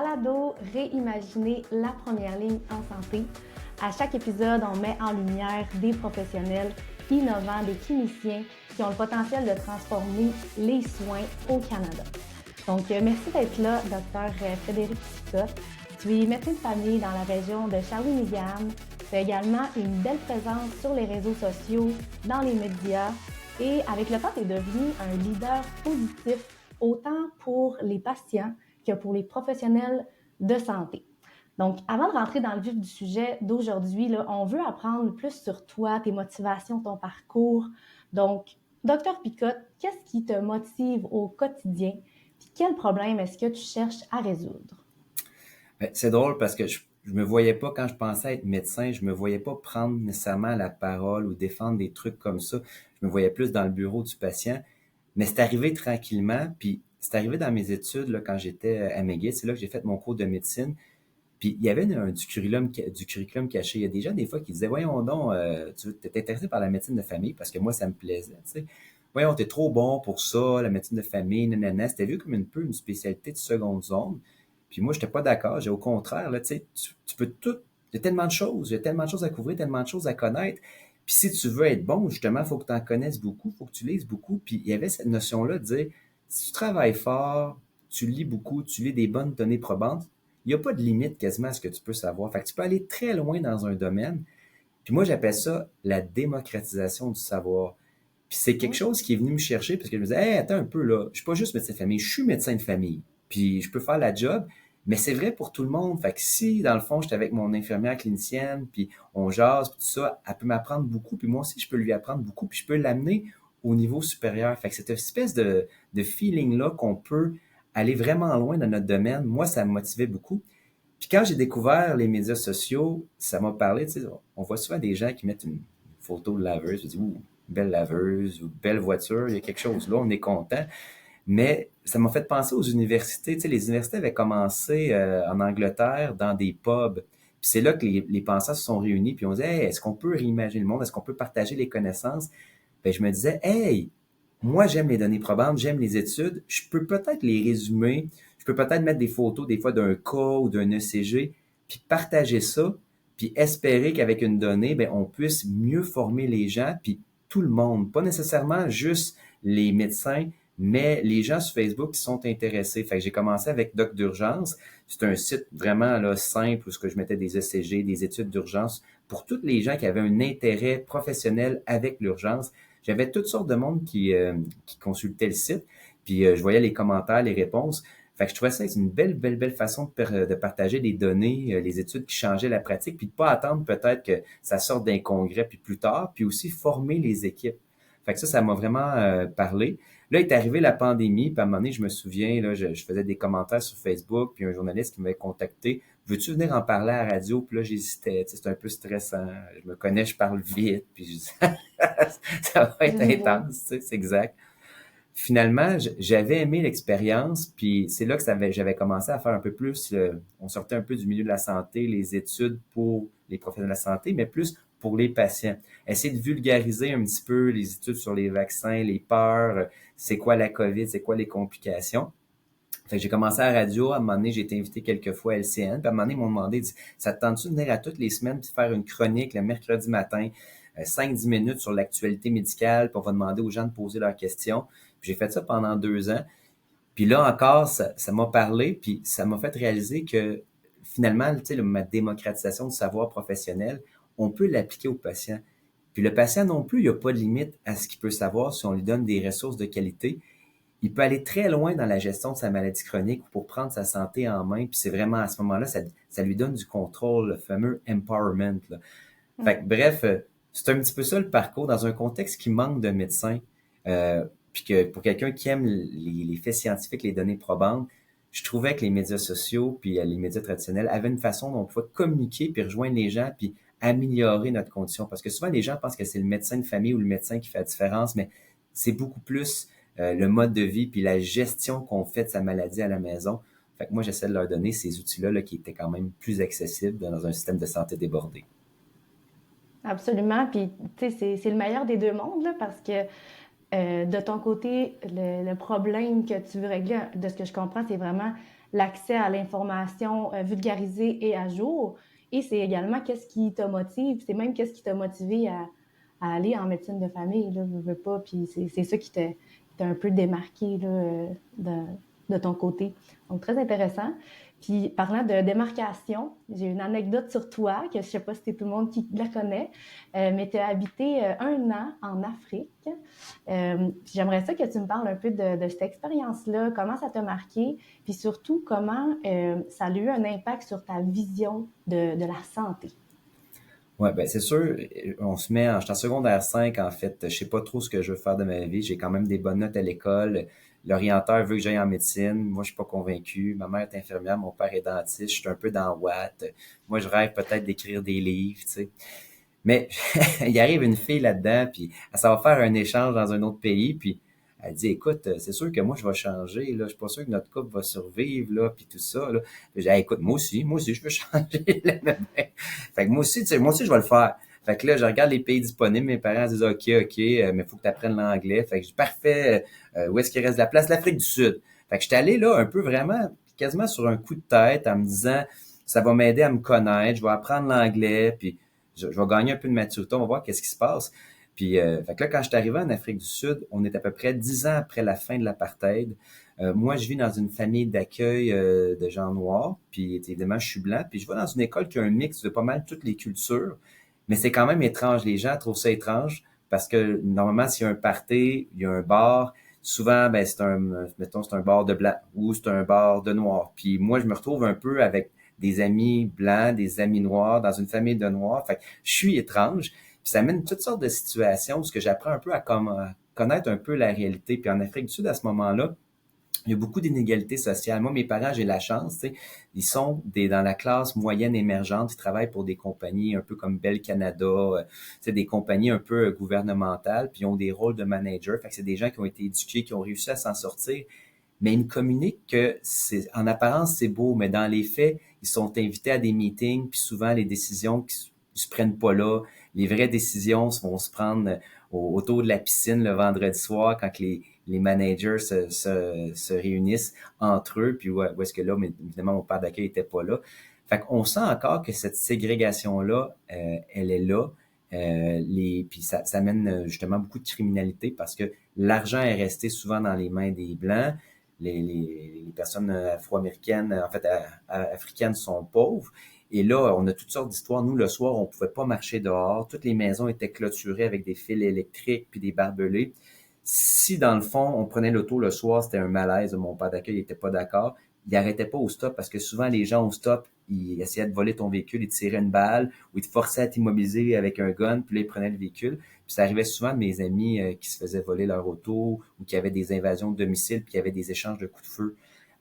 balado Réimaginer la première ligne en santé. À chaque épisode, on met en lumière des professionnels innovants, des cliniciens qui ont le potentiel de transformer les soins au Canada. Donc, merci d'être là, Dr. Frédéric Picotte. Tu es médecin de famille dans la région de Shawinigan. Tu as également une belle présence sur les réseaux sociaux, dans les médias. Et avec le temps, tu es devenu un leader positif, autant pour les patients que pour les professionnels de santé. Donc, avant de rentrer dans le vif du sujet d'aujourd'hui, là, on veut apprendre plus sur toi, tes motivations, ton parcours. Donc, Dr. Picotte, qu'est-ce qui te motive au quotidien? Puis quel problème est-ce que tu cherches à résoudre? C'est drôle parce que je me voyais pas, quand je pensais être médecin, je me voyais pas prendre nécessairement la parole ou défendre des trucs comme ça. Je me voyais plus dans le bureau du patient. Mais c'est arrivé tranquillement, puis c'est arrivé dans mes études là, quand j'étais à McGill. C'est là que j'ai fait mon cours de médecine. Puis il y avait du curriculum caché. Il y a des gens des fois qui disaient, voyons donc, tu es intéressé par la médecine de famille parce que moi ça me plaisait. Tu sais. Voyons, t'es trop bon pour ça, la médecine de famille, nanana. C'était vu comme une spécialité de seconde zone. Puis moi, j'étais pas d'accord. J'ai au contraire, là, tu sais, tu peux tout. Il y a tellement de choses, il y a tellement de choses à couvrir, tellement de choses à connaître. Puis si tu veux être bon, justement, il faut que tu en connaisses beaucoup, il faut que tu lises beaucoup. Puis il y avait cette notion-là de dire, si tu travailles fort, tu lis beaucoup, tu lis des bonnes données probantes, il n'y a pas de limite quasiment à ce que tu peux savoir. Fait que tu peux aller très loin dans un domaine. Puis moi, j'appelle ça la démocratisation du savoir. Puis c'est quelque chose qui est venu me chercher parce que je me disais, hey, attends un peu là, je suis pas juste médecin de famille, je suis médecin de famille. Puis je peux faire la job, mais c'est vrai pour tout le monde. Fait que si, dans le fond, j'étais avec mon infirmière clinicienne, puis on jase, puis tout ça, elle peut m'apprendre beaucoup, puis moi aussi, je peux lui apprendre beaucoup, puis je peux l'amener au niveau supérieur. Fait que cette espèce de feeling-là qu'on peut aller vraiment loin dans notre domaine, moi, ça me motivait beaucoup. Puis quand j'ai découvert les médias sociaux, ça m'a parlé, tu sais, on voit souvent des gens qui mettent une photo de laveuse, je dis, ouh, belle laveuse ou belle voiture, il y a quelque chose là, on est content. Mais ça m'a fait penser aux universités. Tu sais, les universités avaient commencé en Angleterre dans des pubs. Puis c'est là que les penseurs se sont réunis, puis on disait, hey, est-ce qu'on peut réimaginer le monde? Est-ce qu'on peut partager les connaissances? Ben, je me disais, hey, moi, j'aime les données probantes, j'aime les études, je peux peut-être les résumer, je peux peut-être mettre des photos des fois d'un cas ou d'un ECG, puis partager ça, puis espérer qu'avec une donnée, ben, on puisse mieux former les gens, puis tout le monde, pas nécessairement juste les médecins, mais les gens sur Facebook qui sont intéressés. Fait que j'ai commencé avec Doc d'urgence. C'est un site vraiment là, simple où ce que je mettais des ECG, des études d'urgence pour tous les gens qui avaient un intérêt professionnel avec l'urgence. J'avais toutes sortes de monde qui consultait le site, puis je voyais les commentaires, les réponses. Fait que je trouvais ça une belle façon de partager des données, les études qui changeaient la pratique, puis de pas attendre peut-être que ça sorte d'un congrès puis plus tard, puis aussi former les équipes. Fait que ça m'a vraiment parlé. Là est arrivée la pandémie, puis à un moment donné, je me souviens, là, je faisais des commentaires sur Facebook, puis un journaliste qui m'avait contacté, veux-tu venir en parler à la radio? Puis là, j'hésitais, tu sais, c'est un peu stressant. Je me connais, je parle vite, puis je dis, ça va être Oui. intense, tu sais, c'est exact. Finalement, j'avais aimé l'expérience, puis c'est là que j'avais commencé à faire un peu plus, on sortait un peu du milieu de la santé, les études pour les professionnels de la santé, mais plus pour les patients. Essayer de vulgariser un petit peu les études sur les vaccins, les peurs, c'est quoi la COVID, c'est quoi les complications. Fait que j'ai commencé à la radio, à un moment donné, j'ai été invité quelques fois à LCN, puis à un moment donné, ils m'ont demandé, ça te tente-tu de venir à toutes les semaines puis de faire une chronique le mercredi matin, 5-10 minutes sur l'actualité médicale, puis on va demander aux gens de poser leurs questions. Puis j'ai fait ça pendant 2 ans. Puis là encore, ça m'a parlé, puis ça m'a fait réaliser que finalement, tu sais, ma démocratisation du savoir professionnel, on peut l'appliquer au patient. Puis le patient non plus, il n'y a pas de limite à ce qu'il peut savoir si on lui donne des ressources de qualité. Il peut aller très loin dans la gestion de sa maladie chronique pour prendre sa santé en main. Puis c'est vraiment à ce moment-là, ça lui donne du contrôle, le fameux empowerment. Là. Fait que, Mm. bref, c'est un petit peu ça le parcours dans un contexte qui manque de médecins. Puis que pour quelqu'un qui aime les faits scientifiques, les données probantes, je trouvais que les médias sociaux puis les médias traditionnels avaient une façon dont on pouvait communiquer puis rejoindre les gens puis améliorer notre condition. Parce que souvent, les gens pensent que c'est le médecin de famille ou le médecin qui fait la différence, mais c'est beaucoup plus le mode de vie puis la gestion qu'on fait de sa maladie à la maison. Fait que moi, j'essaie de leur donner ces outils-là là, qui étaient quand même plus accessibles dans un système de santé débordé. Absolument. Puis, tu sais, c'est le meilleur des deux mondes, là, parce que de ton côté, le problème que tu veux régler, de ce que je comprends, c'est vraiment l'accès à l'information vulgarisée et à jour. Et c'est également qu'est-ce qui te motive, c'est même qu'est-ce qui t'a motivé à aller en médecine de famille, là, veux pas, puis c'est ça qui t'a un peu démarqué là, de ton côté. Donc, très intéressant. Puis, parlant de démarcation, j'ai une anecdote sur toi, que je ne sais pas si c'est tout le monde qui la connaît, mais tu as habité 1 an en Afrique. J'aimerais ça que tu me parles un peu de cette expérience-là, comment ça t'a marqué, puis surtout comment ça a eu un impact sur ta vision de la santé. Ouais, ben c'est sûr, je suis en secondaire 5 en fait, je sais pas trop ce que je veux faire de ma vie, j'ai quand même des bonnes notes à l'école, l'orienteur veut que j'aille en médecine, moi je suis pas convaincu, ma mère est infirmière, mon père est dentiste, je suis un peu dans Watt, moi je rêve peut-être d'écrire des livres, tu sais. Mais il arrive une fille là-dedans, puis elle s'en va faire un échange dans un autre pays, puis elle dit, écoute, c'est sûr que moi, je vais changer, là. Je suis pas sûr que notre couple va survivre, là, puis tout ça, là. Puis j'ai dit, écoute, moi aussi, je veux changer, là. Fait que moi aussi, tu sais, moi aussi, je vais le faire. Fait que là, je regarde les pays disponibles, mes parents disent, OK, mais faut que tu apprennes l'anglais. Fait que je dis, parfait, où est-ce qu'il reste de la place? L'Afrique du Sud. Fait que j'étais allé là, un peu vraiment, quasiment sur un coup de tête, en me disant, ça va m'aider à me connaître, je vais apprendre l'anglais, puis je vais gagner un peu de maturité, on va voir qu'est-ce qui se passe. Puis, fait que là, quand je suis arrivé en Afrique du Sud, on est à peu près 10 ans après la fin de l'apartheid. Moi, je vis dans une famille d'accueil de gens noirs, puis évidemment, je suis blanc, puis je vais dans une école qui a un mix de pas mal toutes les cultures, mais c'est quand même étrange. Les gens trouvent ça étrange parce que normalement, s'il y a un party, il y a un bar, souvent, ben mettons, c'est un bar de blanc ou c'est un bar de noir. Puis moi, je me retrouve un peu avec des amis blancs, des amis noirs, dans une famille de noirs. Fait que je suis étrange. Puis ça mène toutes sortes de situations où ce que j'apprends un peu à connaître un peu la réalité. Puis en Afrique du Sud, à ce moment-là, il y a beaucoup d'inégalités sociales. Moi, mes parents, j'ai la chance, tu sais, ils sont dans la classe moyenne émergente, ils travaillent pour des compagnies un peu comme Bell Canada, tu sais, des compagnies un peu gouvernementales, puis ils ont des rôles de manager. Fait que c'est des gens qui ont été éduqués, qui ont réussi à s'en sortir, mais ils me communiquent que en apparence, c'est beau, mais dans les faits, ils sont invités à des meetings, puis souvent, les décisions qui se prennent pas là, les vraies décisions vont se prendre autour de la piscine le vendredi soir quand les managers se réunissent entre eux, puis où est-ce que là, mais évidemment, mon père d'accueil était pas là. Fait qu'on sent encore que cette ségrégation-là, elle est là. Puis ça mène justement beaucoup de criminalité parce que l'argent est resté souvent dans les mains des Blancs. Les personnes afro-américaines, en fait, africaines sont pauvres. Et là, on a toutes sortes d'histoires. Nous, le soir, on pouvait pas marcher dehors. Toutes les maisons étaient clôturées avec des fils électriques puis des barbelés. Si, dans le fond, on prenait l'auto le soir, c'était un malaise. Mon père d'accueil n'était pas d'accord. Il arrêtait pas au stop parce que souvent, les gens au stop, ils essayaient de voler ton véhicule, ils te tiraient une balle ou ils te forçaient à t'immobiliser avec un gun, puis là, ils prenaient le véhicule. Puis ça arrivait souvent de mes amis qui se faisaient voler leur auto ou qui avaient des invasions de domicile, puis qui avaient des échanges de coups de feu.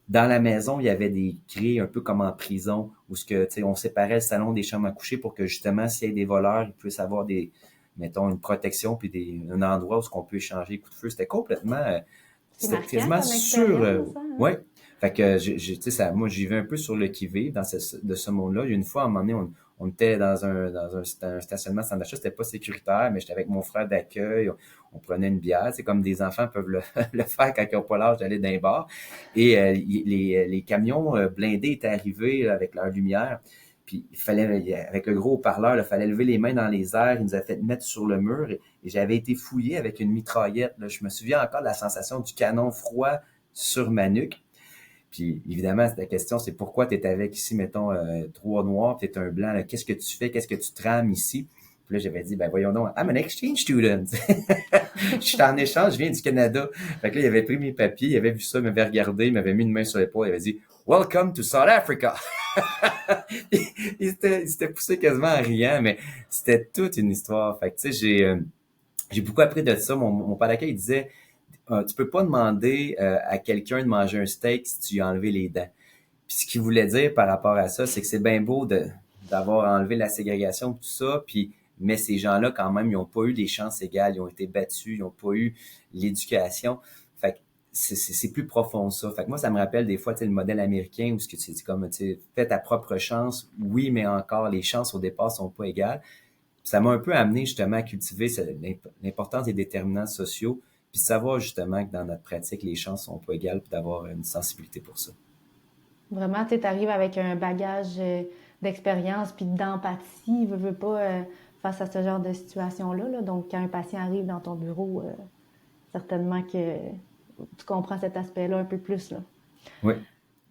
Dans la maison, il y avait des grilles un peu comme en prison où ce que, tu sais, on séparait le salon des chambres à coucher pour que justement, s'il y a des voleurs, ils puissent avoir mettons, une protection puis un endroit où on peut échanger les coups de feu. C'était complètement, C'est c'était marquant quasiment comme sûr. expérience, hein? Ouais. Fait que tu sais, moi, j'y vais un peu sur le qui-vive de ce monde-là. Il y a une fois, à un moment donné, on était dans un stationnement centre d'achat, c'était pas sécuritaire, mais j'étais avec mon frère d'accueil, on prenait une bière, c'est comme des enfants peuvent le faire quand ils n'ont pas l'âge d'aller dans les bars. Et les camions blindés étaient arrivés là, avec leur lumière. Puis il fallait, avec le gros haut-parleur, il fallait lever les mains dans les airs. Il nous a fait mettre sur le mur et j'avais été fouillé avec une mitraillette. Là. Je me souviens encore de la sensation du canon froid sur ma nuque. Puis évidemment, la question, c'est pourquoi tu es avec ici, mettons, trois noirs, puis tu es un blanc. Là. Qu'est-ce que tu fais? Qu'est-ce que tu trames ici? Puis là, j'avais dit, ben voyons donc, I'm an exchange student. Je suis en échange, je viens du Canada. Fait que là, il avait pris mes papiers, il avait vu ça, il m'avait regardé, il m'avait mis une main sur l'épaule, il avait dit, Welcome to South Africa. Il s'était poussé quasiment en riant, mais c'était toute une histoire. Fait que tu sais, j'ai beaucoup appris de ça. Mon père d'accueil, il disait, tu peux pas demander à quelqu'un de manger un steak si tu lui as enlevé les dents. Puis ce qu'il voulait dire par rapport à ça, c'est que c'est bien beau d'avoir enlevé la ségrégation, tout ça, puis mais ces gens-là, quand même, ils n'ont pas eu des chances égales, ils ont été battus, ils n'ont pas eu l'éducation. Fait que c'est plus profond ça. Fait que moi, ça me rappelle des fois, tu sais, le modèle américain où ce que tu dis comme, tu sais, fais ta propre chance. Oui, mais encore, les chances au départ sont pas égales. Puis ça m'a un peu amené justement à cultiver l'importance des déterminants sociaux, puis savoir justement que dans notre pratique, les chances sont pas égales, puis d'avoir une sensibilité pour ça. Vraiment, tu arrives avec un bagage d'expérience puis d'empathie, veux pas, face à ce genre de situation-là, là. Donc, quand un patient arrive dans ton bureau, certainement que tu comprends cet aspect-là un peu plus, là. Oui.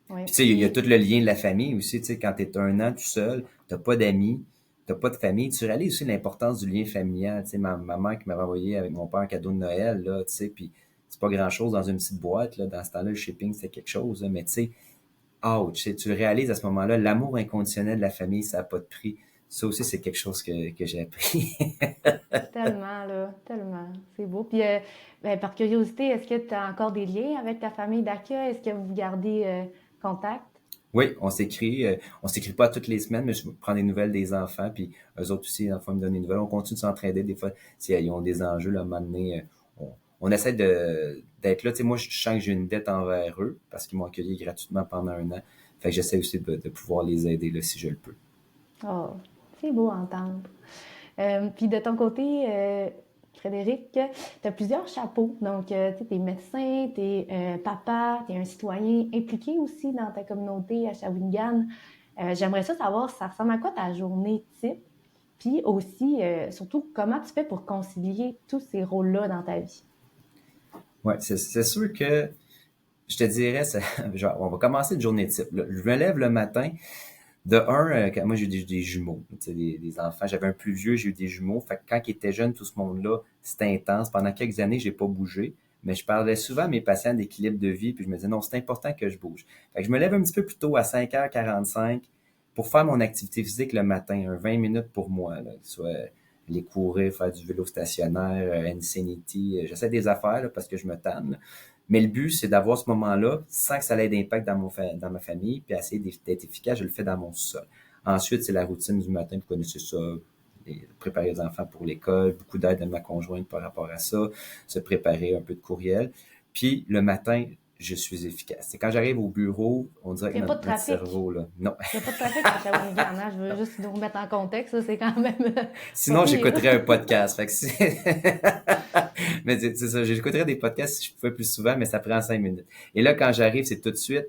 Oui. Puis tu sais, il y a Puis, tout le lien de la famille aussi, tu sais, quand t'es un an tout seul, t'as pas d'amis, t'as pas de famille, tu réalises aussi l'importance du lien familial, tu sais, ma mère qui m'avait envoyé avec mon père un cadeau de Noël, là, tu sais, puis c'est pas grand-chose dans une petite boîte, là, dans ce temps-là, le shipping, c'était quelque chose, là, mais tu sais, ouch, tu le réalises à ce moment-là, l'amour inconditionnel de la famille, ça a pas de prix. Ça aussi, c'est quelque chose que j'ai appris. tellement, là, tellement. C'est beau. Puis, ben, par curiosité, est-ce que tu as encore des liens avec ta famille d'accueil? Est-ce que vous gardez contact? Oui, on s'écrit pas toutes les semaines, mais je prends des nouvelles des enfants, puis eux autres aussi, enfants me donnent des nouvelles. On continue de s'entraider des fois, s'ils ont des enjeux, là, à un moment donné, on essaie d'être là. Tu sais, moi, je sens que j'ai une dette envers eux, parce qu'ils m'ont accueilli gratuitement pendant un an. Fait que j'essaie aussi de pouvoir les aider, là, si je le peux. Oh, c'est beau à entendre. Puis de ton côté, Frédéric, tu as plusieurs chapeaux. Donc, tu es médecin, tu es papa, tu es un citoyen impliqué aussi dans ta communauté à Shawinigan. J'aimerais ça savoir, ça ressemble à quoi ta journée type? Puis aussi, surtout, comment tu fais pour concilier tous ces rôles-là dans ta vie? Ouais, c'est sûr que je te dirais, genre, on va commencer une journée type, là. Je me lève le matin. De un, moi j'ai eu des jumeaux, tu sais, des enfants. J'avais un plus vieux, j'ai eu des jumeaux. Fait que quand ils étaient jeunes, tout ce monde-là, c'était intense. Pendant quelques années, j'ai pas bougé. Mais je parlais souvent à mes patients d'équilibre de vie, puis je me disais non, c'est important que je bouge. Fait que je me lève un petit peu plus tôt à 5h45 pour faire mon activité physique le matin, 20 minutes pour moi, là, soit aller courir, faire du vélo stationnaire, Insanity. J'essaie des affaires là, parce que je me tanne. Mais le but, c'est d'avoir ce moment-là sans que ça ait d'impact dans ma famille, puis essayer d'être efficace, je le fais dans mon sol. Ensuite, c'est la routine du matin, vous connaissez ça, préparer les enfants pour l'école, beaucoup d'aide de ma conjointe par rapport à ça, se préparer un peu de courriel. Puis le matin, je suis efficace. C'est quand j'arrive au bureau, on dirait Il que n'y a pas de notre trafic. cerveau, là, non. Il n'y a pas de trafic à Shawinigan, hein? Je veux juste nous remettre en contexte, ça, c'est quand même pas Sinon, pire. j'écouterais un podcast. Fait que mais c'est ça, j'écouterais des podcasts si je pouvais plus souvent, mais ça prend 5 minutes. Et là, quand j'arrive, c'est tout de suite.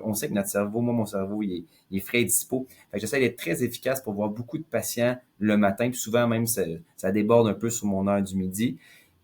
On sait que notre cerveau, moi, mon cerveau, il est frais et dispo. Fait que j'essaie d'être très efficace pour voir beaucoup de patients le matin. Puis souvent, même, ça déborde un peu sur mon heure du midi.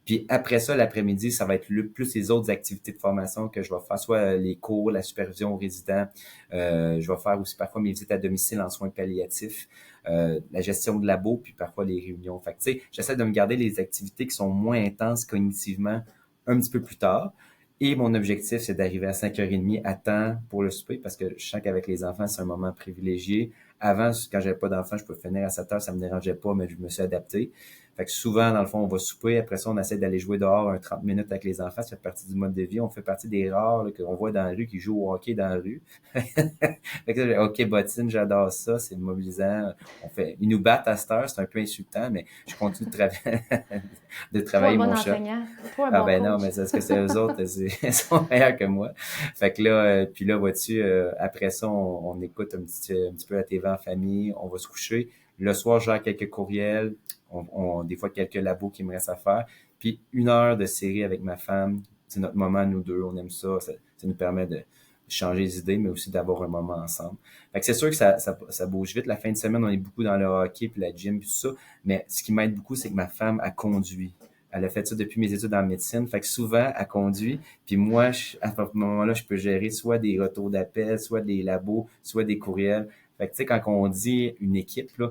Puis après ça, l'après-midi, ça va être plus les autres activités de formation que je vais faire, soit les cours, la supervision aux résidents. Je vais faire aussi parfois mes visites à domicile en soins palliatifs, la gestion de labo, puis parfois les réunions. Fait que, tu sais, j'essaie de me garder les activités qui sont moins intenses cognitivement un petit peu plus tard. Et mon objectif, c'est d'arriver à 5h30 à temps pour le souper, parce que je sens qu'avec les enfants, c'est un moment privilégié. Avant, quand j'avais pas d'enfants, je pouvais finir à 7h, ça me dérangeait pas, mais je me suis adapté. Fait que souvent, dans le fond, on va souper. Après ça, on essaie d'aller jouer dehors 30 minutes avec les enfants. Ça fait partie du mode de vie. On fait partie des rares là, qu'on voit dans la rue qui jouent au hockey dans la rue. Fait que là, hockey bottine, j'adore ça. C'est mobilisant. Ils nous battent à cette heure. C'est un peu insultant, mais je continue de Trop un travailler bon mon shot. enseignant, trop un Ah bon ben non, coach. mais c'est parce que c'est eux autres, ils sont meilleurs que moi. Fait que là, puis là, vois-tu, après ça, on écoute un petit peu la TV en famille, on va se coucher. Le soir, je gère quelques courriels, des fois quelques labos qui me restent à faire. Puis 1 heure de série avec ma femme, c'est notre moment, nous deux, on aime ça. Ça nous permet de changer les idées, mais aussi d'avoir un moment ensemble. Fait que c'est sûr que ça bouge vite. La fin de semaine, on est beaucoup dans le hockey, puis la gym, puis tout ça. Mais ce qui m'aide beaucoup, c'est que ma femme a conduit. Elle a fait ça depuis mes études en médecine. Fait que souvent, elle conduit. Puis moi, à ce moment-là, je peux gérer soit des retours d'appel, soit des labos, soit des courriels. Fait que tu sais, quand on dit une équipe, là,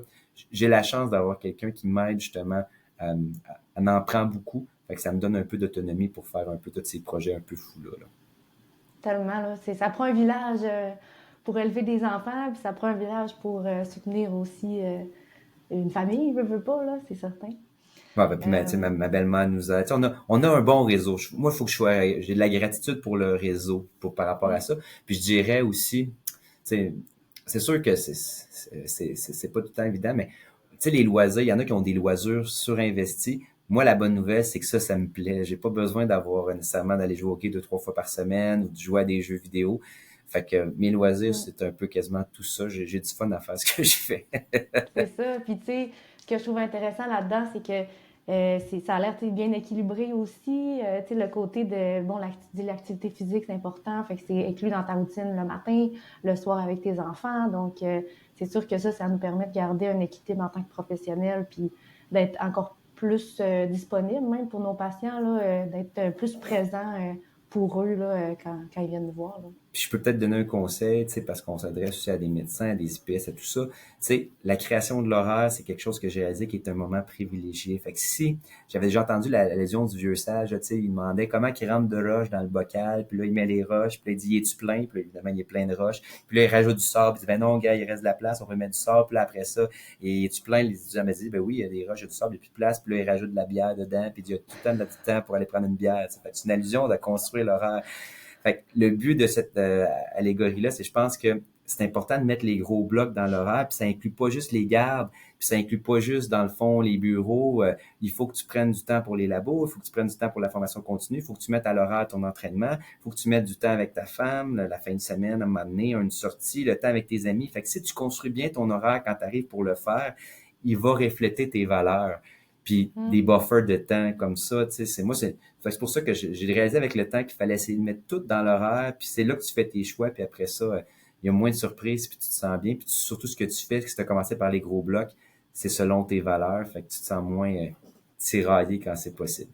j'ai la chance d'avoir quelqu'un qui m'aide justement. Elle en prend beaucoup. Fait que ça me donne un peu d'autonomie pour faire un peu tous ces projets un peu fous là. Tellement, là. Ça prend un village pour élever des enfants, puis ça prend un village pour soutenir aussi une famille, veut pas, là, c'est certain. Ouais, ben, puis tu sais, Euh, ma belle-mère nous a. Tu sais, on a un bon réseau. Moi, il faut que j'ai de la gratitude pour le réseau par rapport à mm. ça. Puis je dirais aussi, tu sais, c'est sûr que c'est pas tout le temps évident, mais tu sais, les loisirs, il y en a qui ont des loisirs surinvestis. Moi, la bonne nouvelle, c'est que ça me plaît. J'ai pas besoin d'avoir nécessairement d'aller jouer au hockey 2, 3 fois par semaine ou de jouer à des jeux vidéo. Fait que mes loisirs, Mm. c'est un peu quasiment tout ça. J'ai du fun à faire ce que je fais. C'est ça. Puis tu sais, ce que je trouve intéressant là-dedans, c'est que Ça a l'air bien équilibré aussi. Le côté de, bon, l'activité physique, c'est important, fait que c'est inclus dans ta routine le matin, le soir avec tes enfants. Donc, c'est sûr que ça nous permet de garder un équilibre en tant que professionnel, puis d'être encore plus disponible même pour nos patients, là, d'être plus présent pour eux là, quand ils viennent nous voir. Là. Puis je peux peut-être donner un conseil, tu sais, parce qu'on s'adresse aussi à des médecins, à des IPS, à tout ça. Tu sais, la création de l'horaire, c'est quelque chose que j'ai réalisé qui est un moment privilégié. Fait que si j'avais déjà entendu la lésion du vieux sage, tu sais, il demandait comment il rentre de roches dans le bocal, puis là, il met les roches, puis là, il dit, es-tu plein? Puis là, évidemment, il est plein de roches. Puis là, il rajoute du sable, puis il dit, ben non, gars, il reste de la place, on peut mettre du sable, puis là, après ça, et es-tu plein? Les étudiants me disent, ben oui, il y a des roches, il y a du sable, il n'y a plus de place, puis là, il rajoute de la bière dedans, puis il y a tout le temps de du temps pour aller prendre une bière. Fait que c'est une allusion de construire l'horaire. Fait que le but de cette allégorie-là, c'est je pense que c'est important de mettre les gros blocs dans l'horaire, puis ça inclut pas juste les gardes, puis ça inclut pas juste, dans le fond, les bureaux. Il faut que tu prennes du temps pour les labos, il faut que tu prennes du temps pour la formation continue, il faut que tu mettes à l'horaire ton entraînement, il faut que tu mettes du temps avec ta femme, la fin de semaine, à un moment donné, une sortie, le temps avec tes amis. Fait que si tu construis bien ton horaire quand tu arrives pour le faire, il va refléter tes valeurs. Puis des buffers de temps comme ça, tu sais, c'est pour ça que j'ai réalisé avec le temps qu'il fallait essayer de mettre tout dans l'horaire, puis c'est là que tu fais tes choix, puis après ça, il y a moins de surprises, puis tu te sens bien, puis surtout ce que tu fais, si tu as commencé par les gros blocs, c'est selon tes valeurs, fait que tu te sens moins tiraillé quand c'est possible.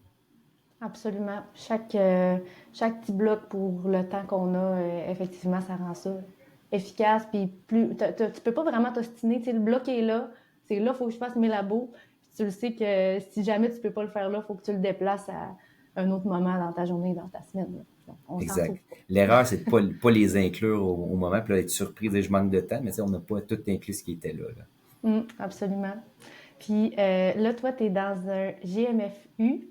Absolument. Chaque petit bloc pour le temps qu'on a, effectivement, ça rend ça efficace. Puis tu peux pas vraiment t'ostiner. Tu sais, le bloc est là. C'est là, il faut que je fasse mes labos. Puis tu le sais que si jamais tu peux pas le faire là, il faut que tu le déplaces à un autre moment dans ta journée, dans ta semaine. Là. Donc, on s'en sauve Exact. L'erreur, c'est de pas les inclure au moment, puis là, être surpris, dire je manque de temps, mais tu sais, on n'a pas tout inclus ce qui était là. Absolument. Puis là, toi, tu es dans un GMFU.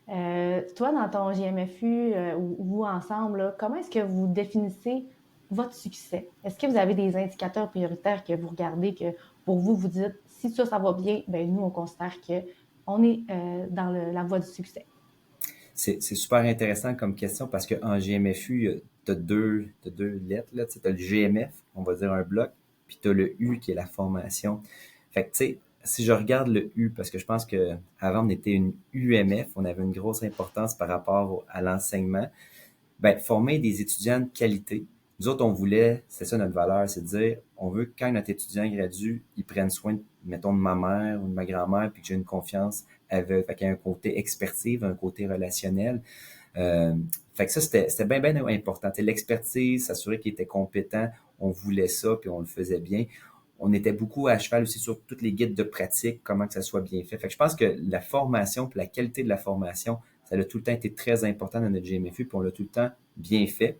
Toi, dans ton GMFU ou vous ensemble, là, comment est-ce que vous définissez votre succès? Est-ce que vous avez des indicateurs prioritaires que vous regardez, que pour vous, vous dites, si ça va bien, ben nous, on considère qu'on est dans la voie du succès? C'est super intéressant comme question parce qu'en GMFU, tu as t'as deux lettres. Là. Tu as le GMF, on va dire un bloc, puis tu as le U qui est la formation. Fait que, tu sais, si je regarde le U, parce que je pense que avant on était une UMF, on avait une grosse importance par rapport à l'enseignement, ben, former des étudiants de qualité. Nous autres, on voulait, c'est ça notre valeur, c'est de dire, on veut que quand notre étudiant gradue, il prenne soin, mettons, de ma mère ou de ma grand-mère, puis que j'ai une confiance avec, fait qu'il y a un côté expertise, un côté relationnel. Euh, Fait que ça, c'était bien, bien important. T'sais, l'expertise, s'assurer qu'il était compétent, on voulait ça, puis on le faisait bien. On était beaucoup à cheval aussi sur toutes les guides de pratique, comment que ça soit bien fait. Fait que je pense que la formation, puis la qualité de la formation, ça a tout le temps été très important dans notre GMFU, puis on l'a tout le temps bien fait.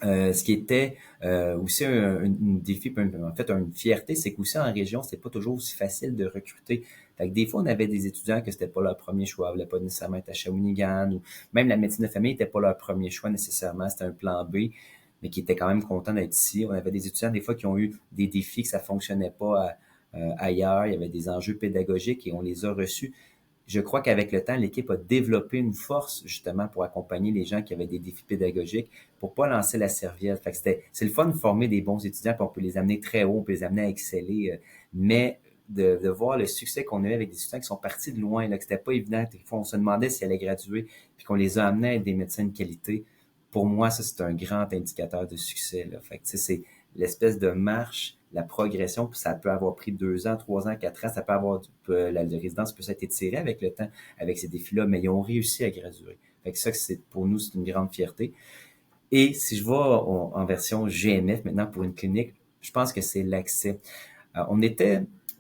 Ce qui était aussi un défi, en fait une fierté, c'est qu'aussi en région, c'était pas toujours aussi facile de recruter. Fait que des fois, on avait des étudiants que c'était pas leur premier choix, ils voulaient pas nécessairement être à Shawinigan, ou même la médecine de famille n'était pas leur premier choix nécessairement, c'était un plan B, mais qui étaient quand même contents d'être ici. On avait des étudiants des fois qui ont eu des défis que ça fonctionnait pas ailleurs, il y avait des enjeux pédagogiques et on les a reçus. Je crois qu'avec le temps, l'équipe a développé une force justement pour accompagner les gens qui avaient des défis pédagogiques, pour pas lancer la serviette. Fait que c'est le fun de former des bons étudiants, puis on peut les amener très haut, on peut les amener à exceller, mais de voir le succès qu'on a eu avec des étudiants qui sont partis de loin, là, que c'était pas évident. Des fois, on se demandait s'ils allaient graduer, puis qu'on les a amenés à être des médecins de qualité. Pour moi, ça, c'est un grand indicateur de succès, là. Fait que, tu sais, c'est l'espèce de marche, la progression, puis ça peut avoir pris 2 ans, 3 ans, 4 ans, ça peut avoir, la résidence peut s'être étirée avec le temps, avec ces défis-là, mais ils ont réussi à graduer. Fait que ça, pour nous, c'est une grande fierté. Et si je vais en version GMF maintenant pour une clinique, je pense que c'est l'accès.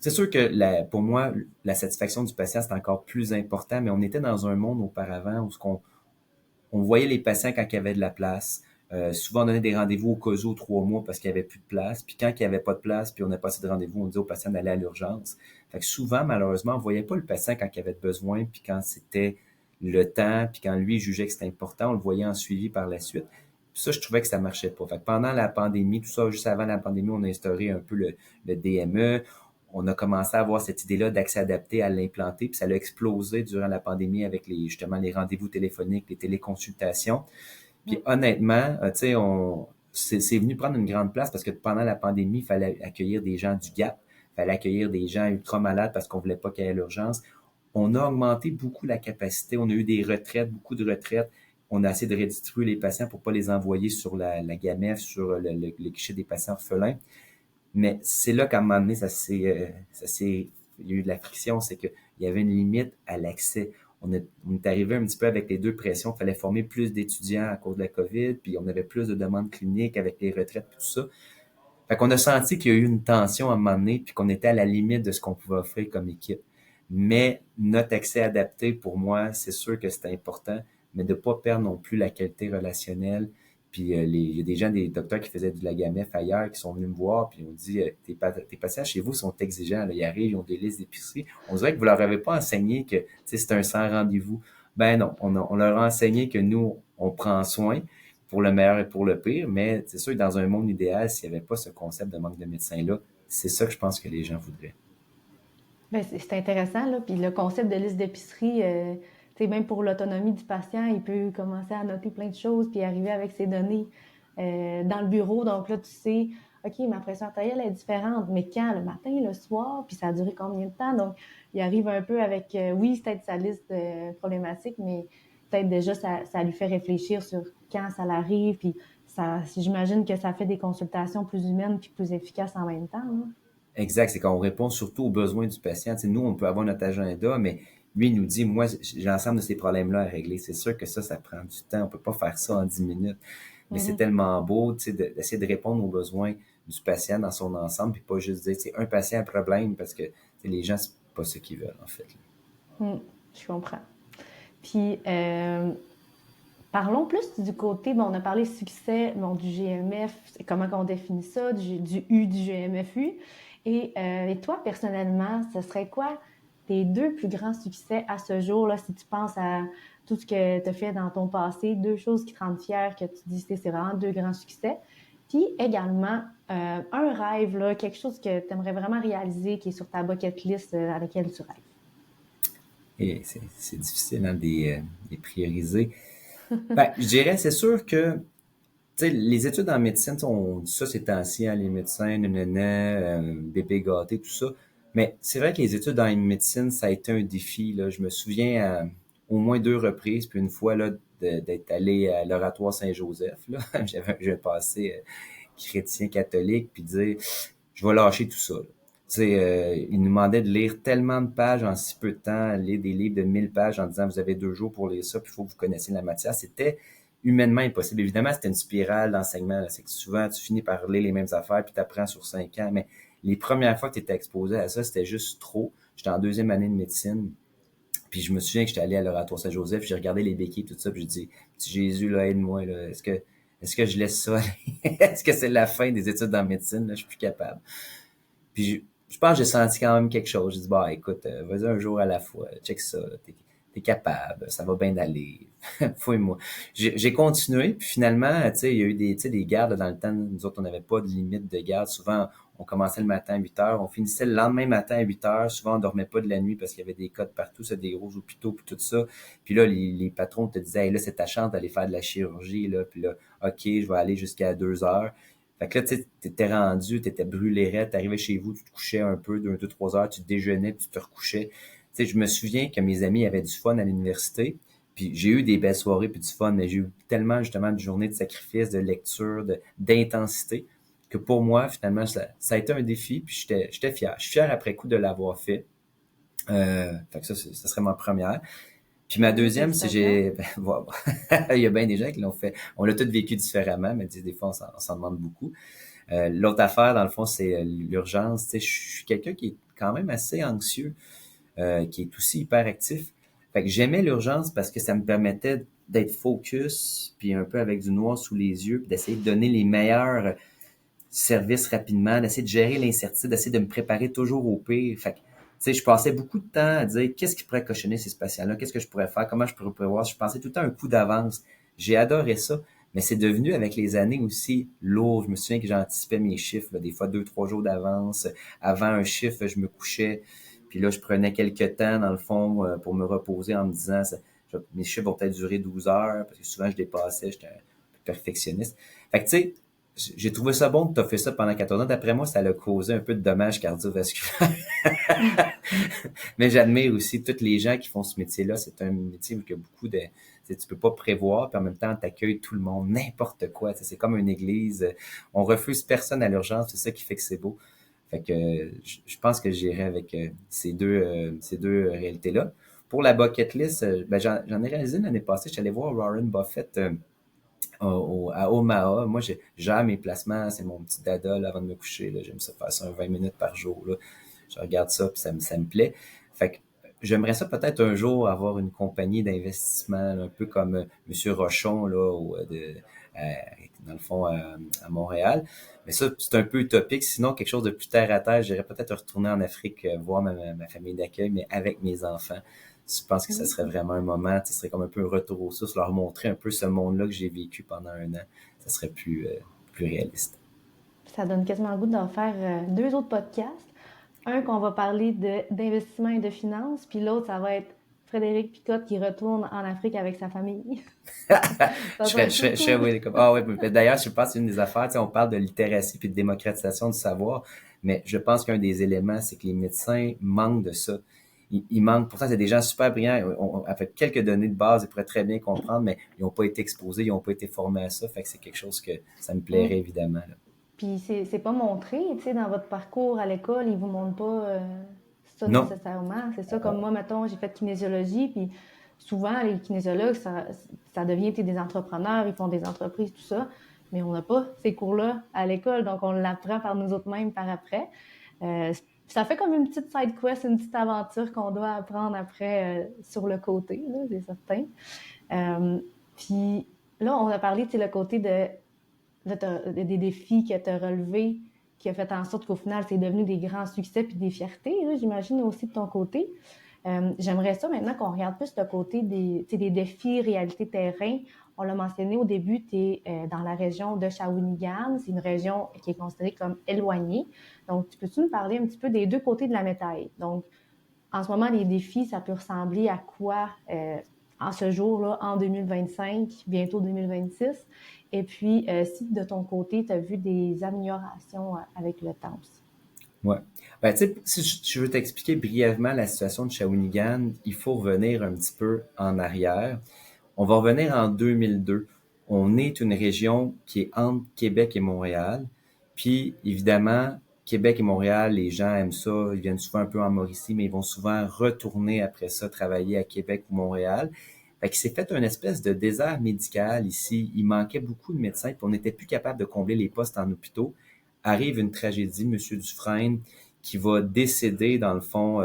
C'est sûr que pour moi, la satisfaction du patient, c'est encore plus important, mais on était dans un monde auparavant où on voyait les patients quand il y avait de la place. Souvent, on donnait des rendez-vous au cas où 3 mois parce qu'il n'y avait plus de place. Puis quand il n'y avait pas de place, puis on n'a pas assez de rendez-vous, on disait aux patients d'aller à l'urgence. Fait que souvent, malheureusement, on ne voyait pas le patient quand il y avait besoin, puis quand c'était le temps, puis quand lui jugeait que c'était important, on le voyait en suivi par la suite. Puis ça, je trouvais que ça marchait pas. Fait que pendant la pandémie, tout ça, juste avant la pandémie, on a instauré un peu le DME. On a commencé à avoir cette idée-là d'accès adapté à l'implanter, puis ça a explosé durant la pandémie avec justement les rendez-vous téléphoniques, les téléconsultations. Puis honnêtement, tu sais, c'est venu prendre une grande place parce que pendant la pandémie, il fallait accueillir des gens du Gap, il fallait accueillir des gens ultra malades parce qu'on voulait pas qu'il y ait l'urgence. on a augmenté beaucoup la capacité. On a eu des retraites, beaucoup de retraites. On a essayé de redistribuer les patients pour pas les envoyer sur la GAMEF, sur le guichet des patients orphelins. Mais c'est là qu'à un moment donné, il y a eu de la friction, c'est qu'il y avait une limite à l'accès. On est arrivé un petit peu avec les deux pressions. Il fallait former plus d'étudiants à cause de la COVID, puis on avait plus de demandes cliniques avec les retraites, tout ça. Fait qu'on a senti qu'il y a eu une tension à un moment donné, puis qu'on était à la limite de ce qu'on pouvait offrir comme équipe. Mais notre accès adapté, pour moi, c'est sûr que c'est important, mais de pas perdre non plus la qualité relationnelle. Puis il y a des gens, des docteurs qui faisaient de la GAMEF ailleurs, qui sont venus me voir, puis on dit, tes patients chez vous sont exigeants, là, ils arrivent, ils ont des listes d'épicerie. On dirait que vous leur avez pas enseigné que c'est un sans rendez-vous. Ben non, on leur a enseigné que nous, on prend soin pour le meilleur et pour le pire, mais c'est sûr que dans un monde idéal, s'il n'y avait pas ce concept de manque de médecins-là, c'est ça que je pense que les gens voudraient. Ben, c'est intéressant, là. Puis le concept de liste d'épicerie, tu sais, même pour l'autonomie du patient, il peut commencer à noter plein de choses puis arriver avec ses données dans le bureau. Donc là, tu sais, OK, ma pression artérielle est différente, mais quand? Le matin, le soir, puis ça a duré combien de temps? Donc, il arrive un peu avec, oui, c'est peut-être sa liste problématique, mais peut-être déjà ça lui fait réfléchir sur quand ça l'arrive, puis ça, j'imagine que ça fait des consultations plus humaines puis plus efficaces en même temps, là. Exact, c'est qu'on répond surtout aux besoins du patient. Tu sais, nous, on peut avoir notre agenda, mais lui, il nous dit, moi, j'ai l'ensemble de ces problèmes-là à régler. C'est sûr que ça prend du temps. On peut pas faire ça en 10 minutes. Mais c'est Mhm. tellement beau, tu sais, d'essayer de répondre aux besoins du patient dans son ensemble, puis pas juste dire, c'est un patient un problème, parce que tu sais, les gens, c'est pas ce qu'ils veulent, en fait. Mm, je comprends. Puis, parlons plus du côté, bon, on a parlé succès, bon, du GMF, c'est comment on définit ça, du U du GMFU. Et toi, personnellement, ce serait quoi tes deux plus grands succès à ce jour, là, si tu penses à tout ce que tu as fait dans ton passé, deux choses qui te rendent fier, que tu dis c'est vraiment deux grands succès. Puis également, un rêve, là, quelque chose que tu aimerais vraiment réaliser, qui est sur ta bucket list à laquelle tu rêves. Et c'est difficile hein, de les prioriser. Ben, je dirais, c'est sûr que tu sais, les études en médecine, on dit ça ces temps-ci, hein, les médecins, nanana, bébé gâté, tout ça. Mais c'est vrai que les études en médecine, ça a été un défi. Là. Je me souviens au moins deux reprises, puis une fois là, d'être allé à l'Oratoire Saint-Joseph. Là. J'avais un passé chrétien catholique, puis dire, je vais lâcher tout ça. Là. Tu sais, il nous demandait de lire tellement de pages en si peu de temps, lire des livres de 1000 pages en disant, vous avez 2 jours pour lire ça, puis il faut que vous connaissiez la matière. C'était humainement impossible. Évidemment, c'était une spirale d'enseignement. C'est que souvent, tu finis par lire les mêmes affaires, puis tu apprends sur 5 ans. Mais les premières fois que tu étais exposé à ça, c'était juste trop. J'étais en deuxième année de médecine. Puis je me souviens que j'étais allé à l'Oratoire Saint-Joseph, j'ai regardé les béquilles, tout ça, puis je dis, petit Jésus, là, aide-moi, là. Est-ce que je laisse ça aller? Est-ce que c'est la fin des études en médecine? Là, je suis plus capable. Puis je pense que j'ai senti quand même quelque chose. J'ai dit, bah, écoute, vas-y un jour à la fois, check ça, t'es capable, ça va bien aller. Fouille-moi. J'ai continué, puis finalement, tu sais, il y a eu tu sais, des gardes là, dans le temps. Nous autres, on n'avait pas de limite de garde. Souvent, on commençait le matin à 8 heures, on finissait le lendemain matin à 8 heures. Souvent, on dormait pas de la nuit parce qu'il y avait des codes partout, c'est des gros hôpitaux, puis tout ça. Puis là, les patrons te disaient, hey, là, c'est ta chance d'aller faire de la chirurgie, là. Puis là, OK, je vais aller jusqu'à 2 heures. Fait que là, tu sais, t'étais rendu, t'étais brûlé raide, t'arrivais chez vous, tu te couchais un peu, 2, 3 heures, tu déjeunais, puis tu te recouchais. Tu sais, je me souviens que mes amis avaient du fun à l'université, puis j'ai eu des belles soirées puis du fun, mais j'ai eu tellement justement de journées de sacrifice, de lecture, d'intensité, que pour moi, finalement, ça a été un défi, puis j'étais fier. Je suis fier après coup de l'avoir fait. Fait que ça serait ma première. Puis ma Oui, deuxième, c'est félicitations. j'ai, ben, voilà. Il y a bien des gens qui l'ont fait. On l'a tous vécu différemment, mais des fois, on s'en demande beaucoup. L'autre affaire, dans le fond, c'est l'urgence. Tu sais, je suis quelqu'un qui est quand même assez anxieux, qui est aussi hyper actif. Fait que j'aimais l'urgence parce que ça me permettait d'être focus, puis un peu avec du noir sous les yeux, puis d'essayer de donner les meilleurs services rapidement, d'essayer de gérer l'incertitude, d'essayer de me préparer toujours au pire. Fait que, tu sais, je passais beaucoup de temps à dire qu'est-ce qui pourrait cochonner ces patients-là, qu'est-ce que je pourrais faire, comment je pourrais prévoir. Je pensais tout le temps un coup d'avance. J'ai adoré ça, mais c'est devenu avec les années aussi lourd. Je me souviens que j'anticipais mes chiffres, là, des fois 2, 3 jours d'avance. Avant un chiffre, je me couchais, puis là, je prenais quelques temps, dans le fond, pour me reposer en me disant, mes chiffres vont peut-être durer 12 heures, parce que souvent, je dépassais, j'étais un peu perfectionniste. Fait que, tu sais, j'ai trouvé ça bon de t'as fait ça pendant 14 ans. D'après moi, ça l'a causé un peu de dommages cardiovasculaires. Mais j'admire aussi tous les gens qui font ce métier-là. C'est un métier où il y a beaucoup de... Tu peux pas prévoir, puis en même temps, t'accueilles tout le monde, n'importe quoi. C'est comme une église. On refuse personne à l'urgence. C'est ça qui fait que c'est beau. Fait que je pense que j'irai avec ces deux réalités-là. Pour la bucket list, ben j'en ai réalisé une l'année passée. Je suis allé voir Warren Buffett à Omaha. Moi, j'aime mes placements. C'est mon petit dada là, avant de me coucher. Là. J'aime ça faire ça 20 minutes par jour. Là. Je regarde ça, puis ça me plaît. Fait que j'aimerais ça peut-être un jour avoir une compagnie d'investissement, là, un peu comme Monsieur Rochon, là, euh, dans le fond, à Montréal. Mais ça, c'est un peu utopique. Sinon, quelque chose de plus terre à terre, j'irais peut-être retourner en Afrique, voir ma famille d'accueil, mais avec mes enfants. Je pense que ça serait vraiment un moment, ce serait comme un peu un retour aux sources, leur montrer un peu ce monde-là que j'ai vécu pendant un an. Ça serait plus réaliste. Ça donne quasiment le goût d'en faire deux autres podcasts. Un qu'on va parler d'investissement et de finances, puis l'autre, ça va être Frédéric Picotte qui retourne en Afrique avec sa famille. Ça va être Je tout serais, cool. oui, comme, ah ouais, d'ailleurs, je pense que c'est une des affaires, tu sais, on parle de littératie puis de démocratisation du savoir, mais je pense qu'un des éléments, c'est que les médecins manquent de ça. Ils manquent, pourtant, c'est des gens super brillants, avec quelques données de base, ils pourraient très bien comprendre, mais ils n'ont pas été exposés, ils n'ont pas été formés à ça, fait que c'est quelque chose que ça me plairait Mm. évidemment, là. Puis c'est pas montré, tu sais, dans votre parcours à l'école, ils vous montrent pas ça Non. nécessairement. C'est ça, comme moi, mettons, j'ai fait kinésiologie, puis souvent, les kinésiologues, ça devient, tu sais, des entrepreneurs, ils font des entreprises, tout ça, mais on n'a pas ces cours-là à l'école, donc on l'apprend par nous autres mêmes par après. Euh, Ça fait comme une petite side quest, une petite aventure qu'on doit apprendre après sur le côté, là, c'est certain. Euh, Puis là, on a parlé, tu sais, le côté des défis que tu as relevés, qui a fait en sorte qu'au final, c'est devenu des grands succès puis des fiertés, là, j'imagine aussi de ton côté. J'aimerais ça maintenant qu'on regarde plus le côté des défis, réalité terrain. On l'a mentionné au début, tu es dans la région de Shawinigan. C'est une région qui est considérée comme éloignée. Donc, tu peux-tu nous parler un petit peu des deux côtés de la médaille? Donc, en ce moment, les défis, ça peut ressembler à quoi en ce jour-là, en 2025, bientôt 2026? Et puis, si de ton côté, tu as vu des améliorations avec le temps aussi. Ouais. Ben, tu sais, si je veux t'expliquer brièvement la situation de Shawinigan, il faut revenir un petit peu en arrière. On va revenir en 2002. On est une région qui est entre Québec et Montréal. Puis, évidemment, Québec et Montréal, les gens aiment ça. Ils viennent souvent un peu en Mauricie, mais ils vont souvent retourner après ça, travailler à Québec ou Montréal. Fait qu'il s'est fait une espèce de désert médical ici. Il manquait beaucoup de médecins, puis on n'était plus capable de combler les postes en hôpitaux. Arrive une tragédie, Monsieur Dufresne, qui va décéder dans le fond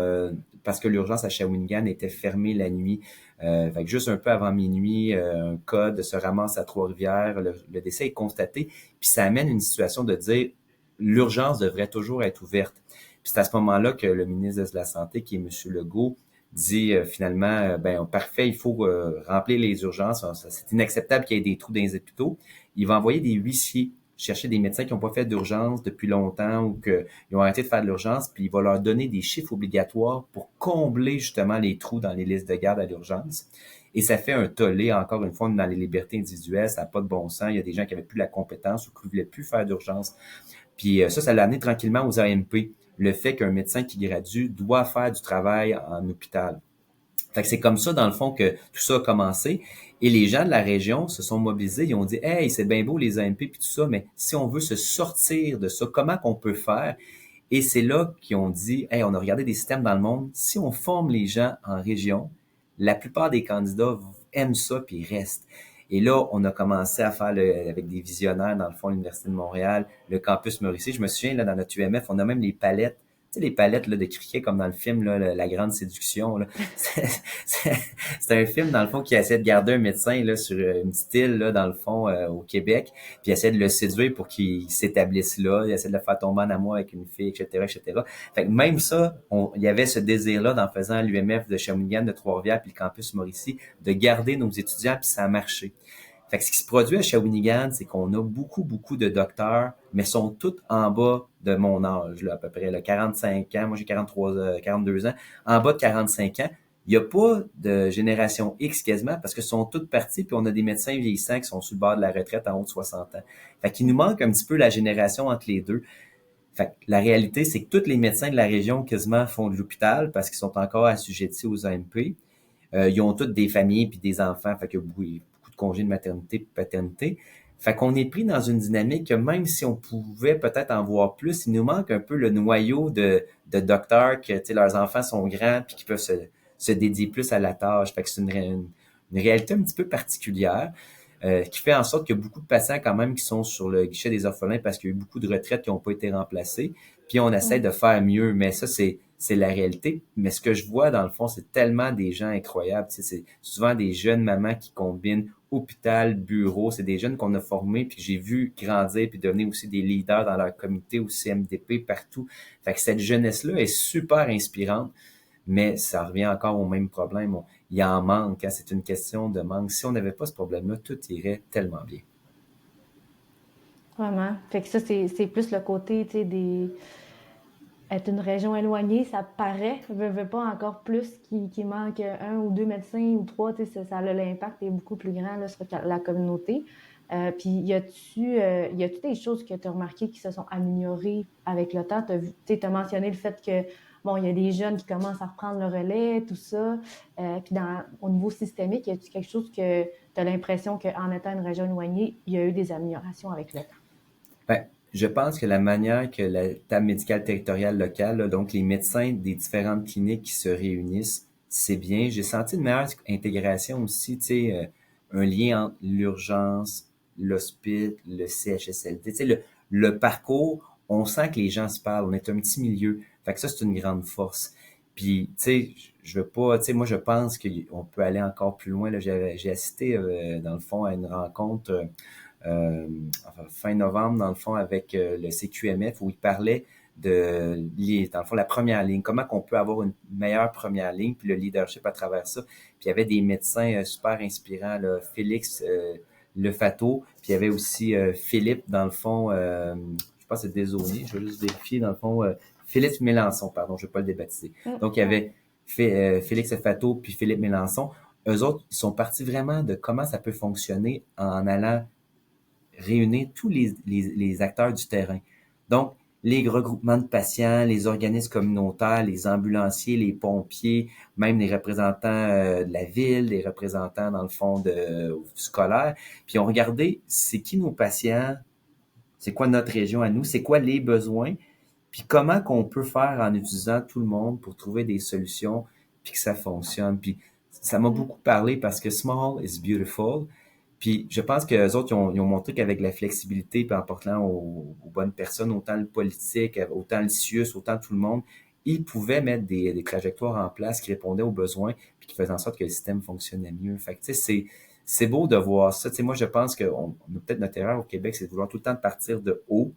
parce que l'urgence à Shawinigan était fermée la nuit. Fait que juste un peu avant minuit, un code se ramasse à Trois-Rivières, le décès est constaté, puis ça amène une situation de dire l'urgence devrait toujours être ouverte. Puis c'est à ce moment-là que le ministre de la Santé, qui est M. Legault, dit finalement, ben parfait, il faut remplir les urgences. C'est inacceptable qu'il y ait des trous dans les hôpitaux. Il va envoyer des huissiers chercher des médecins qui n'ont pas fait d'urgence depuis longtemps ou qu'ils ont arrêté de faire de l'urgence, puis il va leur donner des chiffres obligatoires pour combler justement les trous dans les listes de garde à l'urgence. Et ça fait un tollé, encore une fois, dans les libertés individuelles, ça n'a pas de bon sens. Il y a des gens qui n'avaient plus la compétence ou qui ne voulaient plus faire d'urgence. Puis ça l'a amené tranquillement aux AMP, le fait qu'un médecin qui gradue doit faire du travail en hôpital. Fait que c'est comme ça, dans le fond, que tout ça a commencé. Et les gens de la région se sont mobilisés. Ils ont dit, hey, c'est bien beau les AMP puis tout ça, mais si on veut se sortir de ça, comment qu'on peut faire? Et c'est là qu'ils ont dit, hey, on a regardé des systèmes dans le monde. Si on forme les gens en région, la plupart des candidats aiment ça puis ils restent. Et là, on a commencé à faire avec des visionnaires, dans le fond, l'Université de Montréal, le campus Mauricie. Je me souviens, là, dans notre UMF, on a même les palettes, tu sais, les palettes là, de cricket comme dans le film là, La Grande Séduction. Là. C'est un film, dans le fond, qui essaie de garder un médecin là, sur une petite île, là, dans le fond, au Québec, puis essaie de le séduire pour qu'il s'établisse là, il essaie de le faire tomber en amour avec une fille, etc., etc. Fait que même ça, il y avait ce désir-là, en faisant l'UMF de Shawinigan, de Trois-Rivières, puis le campus Mauricie, de garder nos étudiants, puis ça a marché. Fait que ce qui se produit à Shawinigan, c'est qu'on a beaucoup, beaucoup de docteurs, mais sont tous en bas de mon âge, là, à peu près, là, 45 ans. Moi, j'ai 43, 42 ans. En bas de 45 ans, il n'y a pas de génération X quasiment parce que sont toutes parties, puis on a des médecins vieillissants qui sont sur le bord de la retraite en haut de 60 ans. Fait qu'il nous manque un petit peu la génération entre les deux. Fait que la réalité, c'est que tous les médecins de la région quasiment font de l'hôpital parce qu'ils sont encore assujettis aux AMP. Ils ont toutes des familles puis des enfants, fait que beaucoup de congés de maternité et paternité. Fait qu'on est pris dans une dynamique que même si on pouvait peut-être en voir plus, il nous manque un peu le noyau de docteurs que, tu sais, leurs enfants sont grands puis qui peuvent se dédier plus à la tâche. Fait que c'est une réalité un petit peu particulière. Qui fait en sorte qu'il y a beaucoup de patients quand même qui sont sur le guichet des orphelins parce qu'il y a eu beaucoup de retraites qui n'ont pas été remplacées. Puis on essaie de faire mieux, mais ça, c'est la réalité. Mais ce que je vois, dans le fond, c'est tellement des gens incroyables. Tu sais, c'est souvent des jeunes mamans qui combinent hôpital, bureau. C'est des jeunes qu'on a formés puis que j'ai vu grandir puis devenir aussi des leaders dans leur comité, au CMDP, partout. Fait que cette jeunesse-là est super inspirante. Mais ça revient encore au même problème. Il y en manque, hein. C'est une question de manque. Si on n'avait pas ce problème-là, tout irait tellement bien. Vraiment. Fait que ça, c'est plus le côté, tu sais, être une région éloignée, ça paraît, veut pas encore plus qu'il manque un ou deux médecins ou trois, tu sais, ça a l'impact est beaucoup plus grand là, sur la communauté. Puis y a-tu des choses que tu as remarquées qui se sont améliorées avec le temps? Tu as mentionné le fait que bon, il y a des jeunes qui commencent à reprendre le relais, tout ça. Puis au niveau systémique, y a-tu quelque chose que tu as l'impression qu'en étant une région éloignée, il y a eu des améliorations avec le temps? Ben, je pense que la manière que la table médicale territoriale locale, là, donc les médecins des différentes cliniques qui se réunissent, c'est bien. J'ai senti une meilleure intégration aussi, tu sais, un lien entre l'urgence, l'hospice, le CHSLD. Tu sais, le parcours, on sent que les gens se parlent. On est un petit milieu. Fait que ça, c'est une grande force. Puis, tu sais, je veux pas, tu sais, moi, je pense qu'on peut aller encore plus loin. Là, j'ai assisté, dans le fond, à une rencontre euh, fin novembre, dans le fond, avec le CQMF, où il parlait dans le fond, la première ligne. Comment qu'on peut avoir une meilleure première ligne, puis le leadership à travers ça. Puis il y avait des médecins super inspirants, là, Félix Lefato, puis il y avait aussi Philippe, dans le fond, je pense que c'est Desaulniers, je vais juste vérifier, dans le fond, Philippe Mélenchon, pardon, je ne vais pas le débaptiser. Donc, il y avait Félix Lefato puis Philippe Mélenchon. Eux autres, ils sont partis vraiment de comment ça peut fonctionner en allant réunir tous les acteurs du terrain. Donc, les regroupements de patients, les organismes communautaires, les ambulanciers, les pompiers, même les représentants de la ville, les représentants, dans le fond, scolaire. Puis on regardait, c'est qui nos patients, c'est quoi notre région à nous, c'est quoi les besoins, puis comment qu'on peut faire en utilisant tout le monde pour trouver des solutions, puis que ça fonctionne. Puis ça m'a beaucoup parlé parce que small is beautiful. Puis je pense que les autres, ils ont montré qu'avec la flexibilité, puis en parlant aux bonnes personnes, autant le politique, autant le CIUS, autant tout le monde, ils pouvaient mettre des trajectoires en place qui répondaient aux besoins, puis qui faisaient en sorte que le système fonctionnait mieux. Fait que tu sais, c'est beau de voir ça. Tu sais, moi, je pense qu'on on a peut-être notre erreur au Québec, c'est de vouloir tout le temps partir de haut,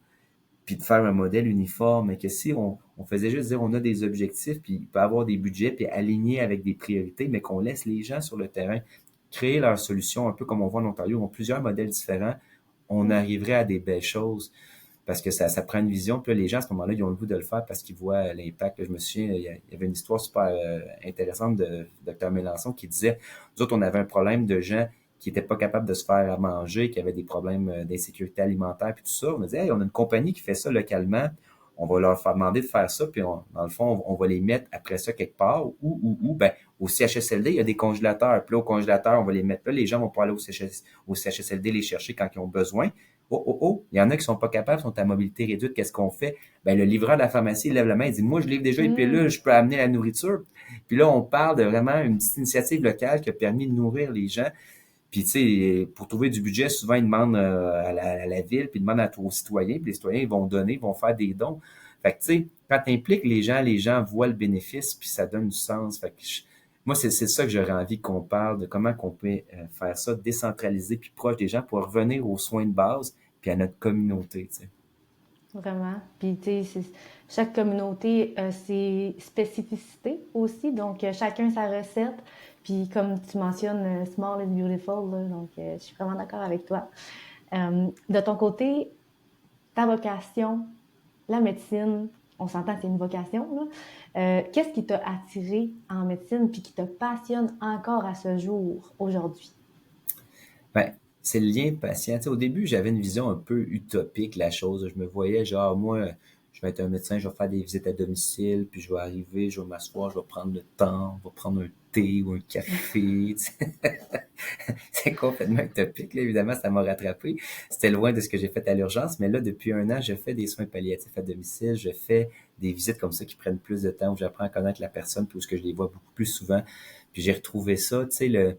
puis de faire un modèle uniforme, et que si on faisait juste dire on a des objectifs, puis il peut avoir des budgets, puis aligner avec des priorités, mais qu'on laisse les gens sur le terrain créer leurs solutions, un peu comme on voit en Ontario, ils ont plusieurs modèles différents, on arriverait à des belles choses parce que ça prend une vision. Puis là, les gens, à ce moment-là, ils ont le goût de le faire parce qu'ils voient l'impact. Là, je me souviens, il y avait une histoire super intéressante de Dr Mélenchon qui disait, nous autres, on avait un problème de gens qui n'étaient pas capables de se faire à manger, qui avaient des problèmes d'insécurité alimentaire, puis tout ça. On a dit, hey, on a une compagnie qui fait ça localement, on va leur faire demander de faire ça, puis dans le fond, on va les mettre après ça quelque part, ben, au CHSLD, il y a des congélateurs, puis là, au congélateur, on va les mettre là, les gens vont pouvoir aller au CHSLD les chercher quand ils ont besoin. Oh, il y en a qui sont pas capables, sont à mobilité réduite, qu'est-ce qu'on fait? Ben, le livreur de la pharmacie, il lève la main, il dit, moi, je livre déjà les pilules, je peux amener la nourriture. Puis là, on parle de vraiment une petite initiative locale qui a permis de nourrir les gens. Puis, tu sais, pour trouver du budget, souvent, ils demandent à la ville, puis ils demandent aux citoyens, puis les citoyens, ils vont donner, ils vont faire des dons. Fait que, tu sais, quand t'impliques les gens voient le bénéfice, puis ça donne du sens. Fait que moi, c'est ça que j'aurais envie qu'on parle, de comment qu'on peut faire ça, décentralisé, puis proche des gens, pour revenir aux soins de base, puis à notre communauté, tu sais. Vraiment. Puis, tu sais, chaque communauté a ses spécificités aussi. Donc, chacun sa recette. Puis, comme tu mentionnes, small is beautiful. Là, donc, je suis vraiment d'accord avec toi. De ton côté, ta vocation, la médecine, on s'entend, c'est une vocation, là. Qu'est-ce qui t'a attiré en médecine puis qui te passionne encore à ce jour, aujourd'hui? Ben, c'est le lien patient. Tu sais, au début, j'avais une vision un peu utopique, la chose. Je me voyais genre, moi, je vais être un médecin, je vais faire des visites à domicile, puis je vais arriver, je vais m'asseoir, je vais prendre le temps, je vais prendre un thé ou un café. Tu sais. C'est complètement utopique, là. Évidemment, ça m'a rattrapé. C'était loin de ce que j'ai fait à l'urgence, mais là, depuis un an, je fais des soins palliatifs à domicile, je fais des visites comme ça qui prennent plus de temps, où j'apprends à connaître la personne, puis où ce que je les vois beaucoup plus souvent. Puis j'ai retrouvé ça, tu sais,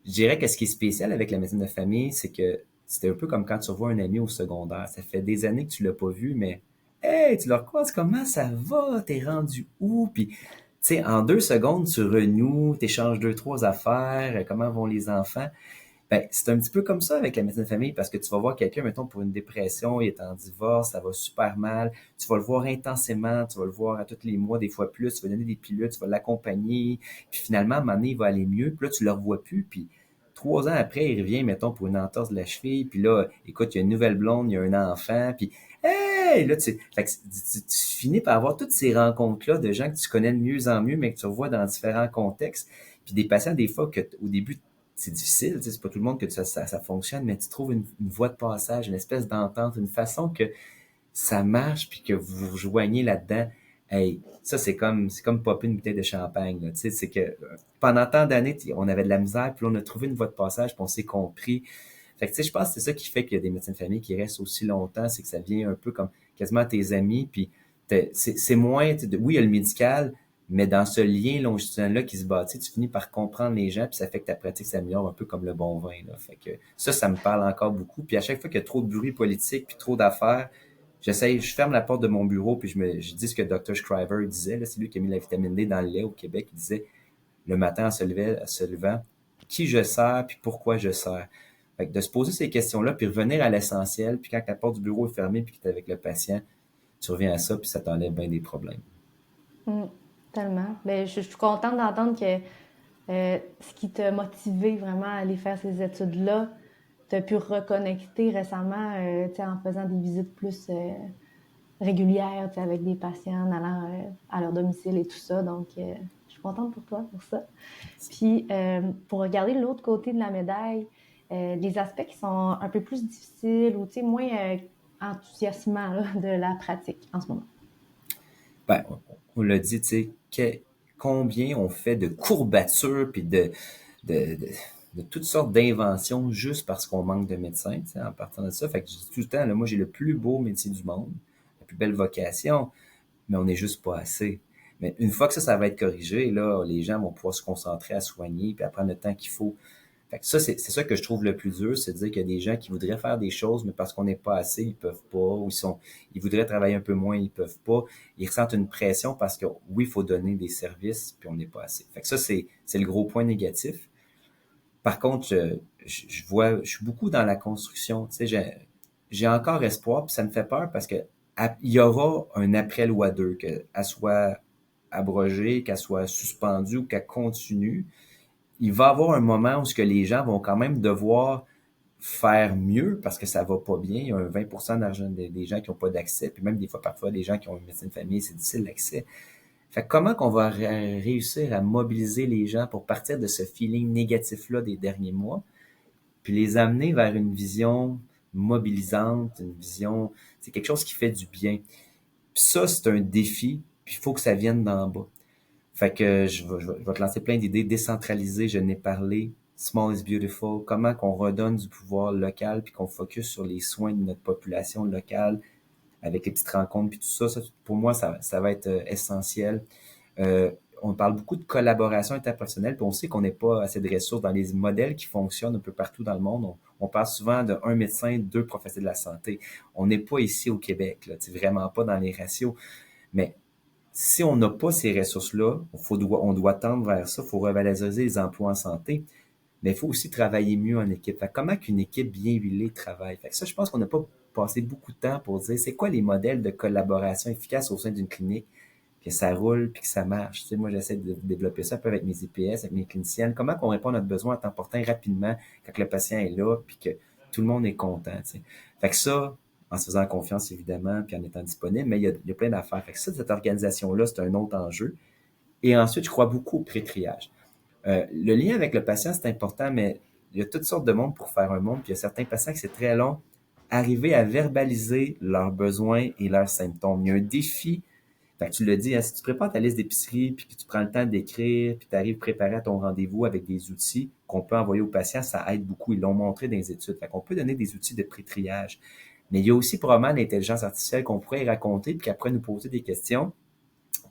je dirais que ce qui est spécial avec la médecine de famille, c'est que c'était un peu comme quand tu revois un ami au secondaire. Ça fait des années que tu l'as pas vu, mais hey, tu leur croises, comment ça va? T'es rendu où? Puis, tu sais, en 2 secondes, tu renoues, t'échanges deux, trois affaires, comment vont les enfants? Ben, c'est un petit peu comme ça avec la médecine de famille parce que tu vas voir quelqu'un, mettons, pour une dépression, il est en divorce, ça va super mal. Tu vas le voir intensément, tu vas le voir à tous les mois, des fois plus, tu vas donner des pilules, tu vas l'accompagner. Puis finalement, à un moment donné, il va aller mieux. Puis là, tu le revois plus. Puis 3 ans après, il revient, mettons, pour une entorse de la cheville. Puis là, écoute, il y a une nouvelle blonde, il y a un enfant. Puis, hey! Là, fait que tu finis par avoir toutes ces rencontres-là de gens que tu connais de mieux en mieux, mais que tu revois dans différents contextes. Puis des patients, des fois, que au début, c'est difficile, tu sais, c'est pas tout le monde que ça fonctionne, mais tu trouves une voie de passage, une espèce d'entente, une façon que ça marche puis que vous vous joignez là-dedans. Hey, ça c'est comme popper une bouteille de champagne, là. Tu sais, c'est que pendant tant d'années, on avait de la misère, puis là, on a trouvé une voie de passage, puis on s'est compris. Fait que tu sais, je pense que c'est ça qui fait qu'il y a des médecins de famille qui restent aussi longtemps, c'est que ça vient un peu comme quasiment tes amis, puis c'est moins, oui, il y a le médical, mais dans ce lien longitudinal-là qui se bâtit, tu finis par comprendre les gens, puis ça fait que ta pratique s'améliore un peu comme le bon vin, là. Fait que ça me parle encore beaucoup. Puis à chaque fois qu'il y a trop de bruit politique, puis trop d'affaires, je ferme la porte de mon bureau, puis je dis ce que Dr. Shriver disait, là, c'est lui qui a mis la vitamine D dans le lait au Québec, il disait, le matin en se levant, qui je sers, puis pourquoi je sers. Fait que de se poser ces questions-là, puis revenir à l'essentiel, puis quand la porte du bureau est fermée, puis que tu es avec le patient, tu reviens à ça, puis ça t'enlève bien des problèmes. Mm, tellement. Ben, je suis contente d'entendre que ce qui t'a motivé vraiment à aller faire ces études-là, tu as pu reconnecter récemment tu sais, en faisant des visites plus régulières tu sais, avec des patients, en allant à leur domicile et tout ça. Donc, je suis contente pour toi, pour ça. Puis, pour regarder l'autre côté de la médaille, les aspects qui sont un peu plus difficiles ou tu sais, moins enthousiasmants là, de la pratique en ce moment. Ben, on l'a dit, tu sais, combien on fait de courbatures puis de, de, de toutes sortes d'inventions juste parce qu'on manque de médecins, tu sais, en partant de ça. Fait que je dis tout le temps, là, moi, j'ai le plus beau métier du monde, la plus belle vocation, mais on n'est juste pas assez. Mais une fois que ça va être corrigé, là, les gens vont pouvoir se concentrer à soigner puis à prendre le temps qu'il faut. Fait que ça, c'est ça que je trouve le plus dur, c'est de dire qu'il y a des gens qui voudraient faire des choses, mais parce qu'on n'est pas assez, ils peuvent pas, ou ils voudraient travailler un peu moins, ils peuvent pas. Ils ressentent une pression parce que oui, il faut donner des services, puis on n'est pas assez. Fait que ça, c'est le gros point négatif. Par contre, je suis beaucoup dans la construction. Tu sais, j'ai encore espoir, puis ça me fait peur parce que il y aura un après loi 2, qu'elle soit abrogée, qu'elle soit suspendue ou qu'elle continue. Il va y avoir un moment où ce que les gens vont quand même devoir faire mieux parce que ça va pas bien. Il y a un 20% d'argent des gens qui n'ont pas d'accès, puis même des fois, parfois, des gens qui ont une médecine de famille, c'est difficile l'accès. Fait que comment qu'on va réussir à mobiliser les gens pour partir de ce feeling négatif-là des derniers mois, puis les amener vers une vision mobilisante, une vision, c'est quelque chose qui fait du bien. Puis ça, c'est un défi, puis il faut que ça vienne d'en bas. Fait que je vais te lancer plein d'idées. Décentraliser, je n'ai parlé. Small is beautiful. Comment qu'on redonne du pouvoir local puis qu'on focus sur les soins de notre population locale avec les petites rencontres puis tout ça. Pour moi, ça va être essentiel. Euh, on parle beaucoup de collaboration interpersonnelle, puis on sait qu'on n'est pas assez de ressources dans les modèles qui fonctionnent un peu partout dans le monde. On parle souvent de un médecin, deux professionnels de la santé. On n'est pas ici au Québec, là, vraiment pas dans les ratios. Mais si on n'a pas ces ressources-là, on doit tendre vers ça, il faut revaloriser les emplois en santé, mais il faut aussi travailler mieux en équipe. Fait que comment qu'une équipe bien huilée travaille? Fait que ça, je pense qu'on n'a pas passé beaucoup de temps pour dire c'est quoi les modèles de collaboration efficaces au sein d'une clinique, que ça roule puis que ça marche. Tu sais, moi, j'essaie de développer ça un peu avec mes IPS, avec mes cliniciennes. Comment qu'on répond à notre besoin à temps portant rapidement quand le patient est là puis que tout le monde est content. Tu sais. Fait que ça, en se faisant confiance, évidemment, puis en étant disponible, mais il y a plein d'affaires. Fait que ça, cette organisation-là, c'est un autre enjeu. Et ensuite, je crois beaucoup au pré-triage. Le lien avec le patient, c'est important, mais il y a toutes sortes de monde pour faire un monde, puis il y a certains patients que c'est très long. Arriver à verbaliser leurs besoins et leurs symptômes. Il y a un défi. Fait que tu le dis, hein, si tu prépares ta liste d'épicerie, puis que tu prends le temps d'écrire, puis tu arrives préparé à ton rendez-vous avec des outils qu'on peut envoyer aux patients, ça aide beaucoup. Ils l'ont montré dans les études. Fait qu'on peut donner des outils de pré-triage. Mais il y a aussi probablement l'intelligence artificielle qu'on pourrait y raconter, puis qu'après nous poser des questions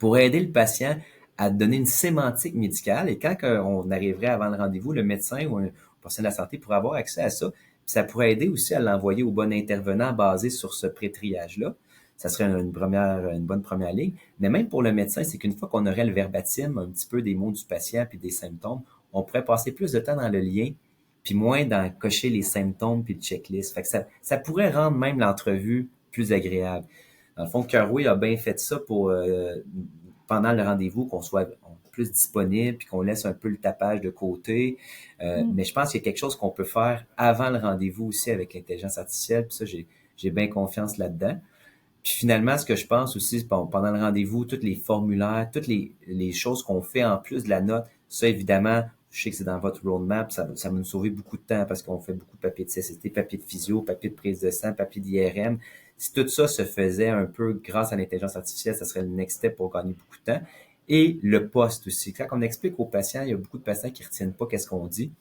pour aider le patient à donner une sémantique médicale. Et quand on arriverait avant le rendez-vous, le médecin ou un professionnel de la santé pourrait avoir accès à ça. Puis ça pourrait aider aussi à l'envoyer au bon intervenant basé sur ce pré-triage-là. Ça serait une bonne première ligne. Mais même pour le médecin, c'est qu'une fois qu'on aurait le verbatim, un petit peu des mots du patient puis des symptômes, on pourrait passer plus de temps dans le lien puis moins dans cocher les symptômes puis le checklist. Fait que ça pourrait rendre même l'entrevue plus agréable. Dans le fond, Kerway a bien fait ça pour pendant le rendez-vous, qu'on soit plus disponible puis qu'on laisse un peu le tapage de côté. Mais je pense qu'il y a quelque chose qu'on peut faire avant le rendez-vous aussi avec l'intelligence artificielle. Puis ça, j'ai bien confiance là-dedans. Puis finalement, ce que je pense aussi, pendant le rendez-vous, tous les formulaires, toutes les choses qu'on fait en plus de la note, ça évidemment, je sais que c'est dans votre roadmap, ça va nous sauver beaucoup de temps parce qu'on fait beaucoup de papier de CSST, papier de physio, papier de prise de sang, papier d'IRM. Si tout ça se faisait un peu grâce à l'intelligence artificielle, ça serait le next step pour gagner beaucoup de temps. Et le poste aussi. Quand on explique aux patients, il y a beaucoup de patients qui retiennent pas qu'est-ce qu'on dit.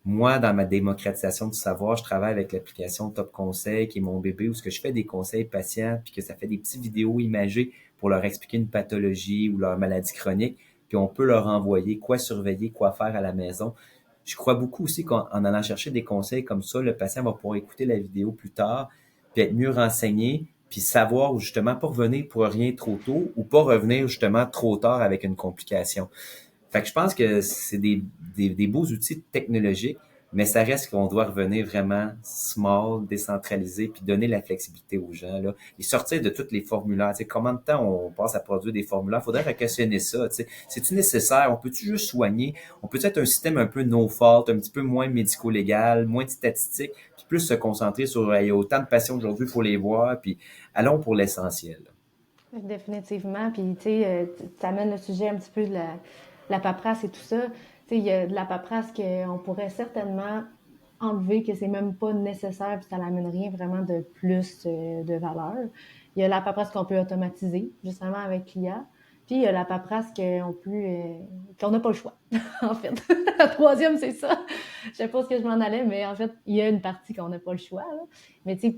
Moi, dans ma démocratisation du savoir, je travaille avec l'application Top Conseil, qui est mon bébé, où ce que je fais des conseils patients, puis que ça fait des petites vidéos imagées pour leur expliquer une pathologie ou leur maladie chronique, puis on peut leur envoyer quoi surveiller, quoi faire à la maison. Je crois beaucoup aussi qu'en allant chercher des conseils comme ça, le patient va pouvoir écouter la vidéo plus tard, puis être mieux renseigné, puis savoir justement pas revenir pour rien trop tôt ou pas revenir justement trop tard avec une complication. Fait que je pense que c'est des beaux outils technologiques, mais ça reste qu'on doit revenir vraiment small, décentralisé, puis donner la flexibilité aux gens, là, et sortir de tous les formulaires. Tu sais, combien de temps on passe à produire des formulaires? Faudrait requestionner ça. Tu sais. C'est-tu nécessaire? On peut-tu juste soigner? On peut être un système un peu no fault, un petit peu moins médico-légal, moins de statistiques, puis plus se concentrer sur il y a autant de patients aujourd'hui, il faut les voir, puis allons pour l'essentiel. Définitivement. Puis, tu sais, tu amènes le sujet un petit peu de la paperasse et tout ça. Tu sais, il y a de la paperasse qu'on pourrait certainement enlever, que c'est même pas nécessaire, puis ça n'amène rien vraiment de plus de valeur. Il y a la paperasse qu'on peut automatiser, justement, avec l'IA. Puis, il y a la paperasse qu'on n'a pas le choix, en fait. La troisième, c'est ça. Je sais pas ce que je m'en allais, mais en fait, il y a une partie qu'on n'a pas le choix, là. Mais tu sais,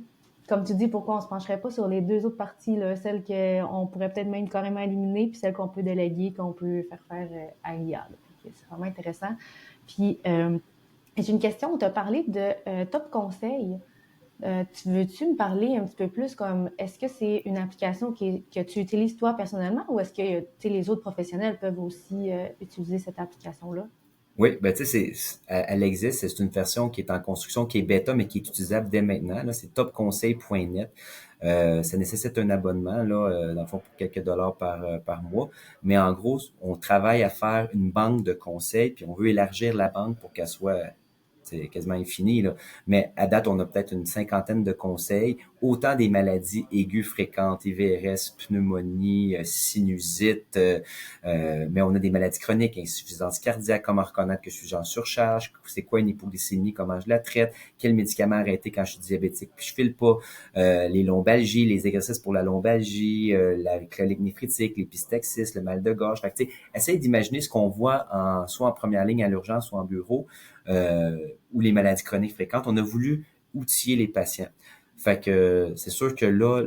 comme tu dis, pourquoi on se pencherait pas sur les deux autres parties, là, celles qu'on pourrait peut-être même carrément éliminer, puis celles qu'on peut déléguer, qu'on peut faire à l'IA. C'est vraiment intéressant. Puis, j'ai une question. Tu as parlé de Top Conseil. Veux-tu me parler un petit peu plus comme, est-ce que c'est une application que tu utilises toi personnellement ou est-ce que les autres professionnels peuvent aussi utiliser cette application-là? Oui, ben tu sais, elle existe, c'est une version qui est en construction, qui est bêta, mais qui est utilisable dès maintenant. Là, c'est topconseil.net. Ça nécessite un abonnement, là, dans le fond, pour quelques dollars par mois. Mais en gros, on travaille à faire une banque de conseils, puis on veut élargir la banque pour qu'elle soit c'est quasiment infini, là. Mais à date, on a peut-être une cinquantaine de conseils, autant des maladies aiguës fréquentes, IVRS, pneumonie, sinusite, mais on a des maladies chroniques, insuffisance cardiaque, comment reconnaître que je suis en surcharge, c'est quoi une hypoglycémie, comment je la traite, quel médicament arrêter quand je suis diabétique puis je file pas, les lombalgies, les exercices pour la lombalgie, la colique néphritique, l'épistaxis, le mal de gorge. Fait que, tu sais, essaye d'imaginer ce qu'on voit soit en première ligne à l'urgence, soit en bureau, ou les maladies chroniques fréquentes. On a voulu outiller les patients. Fait que c'est sûr que là,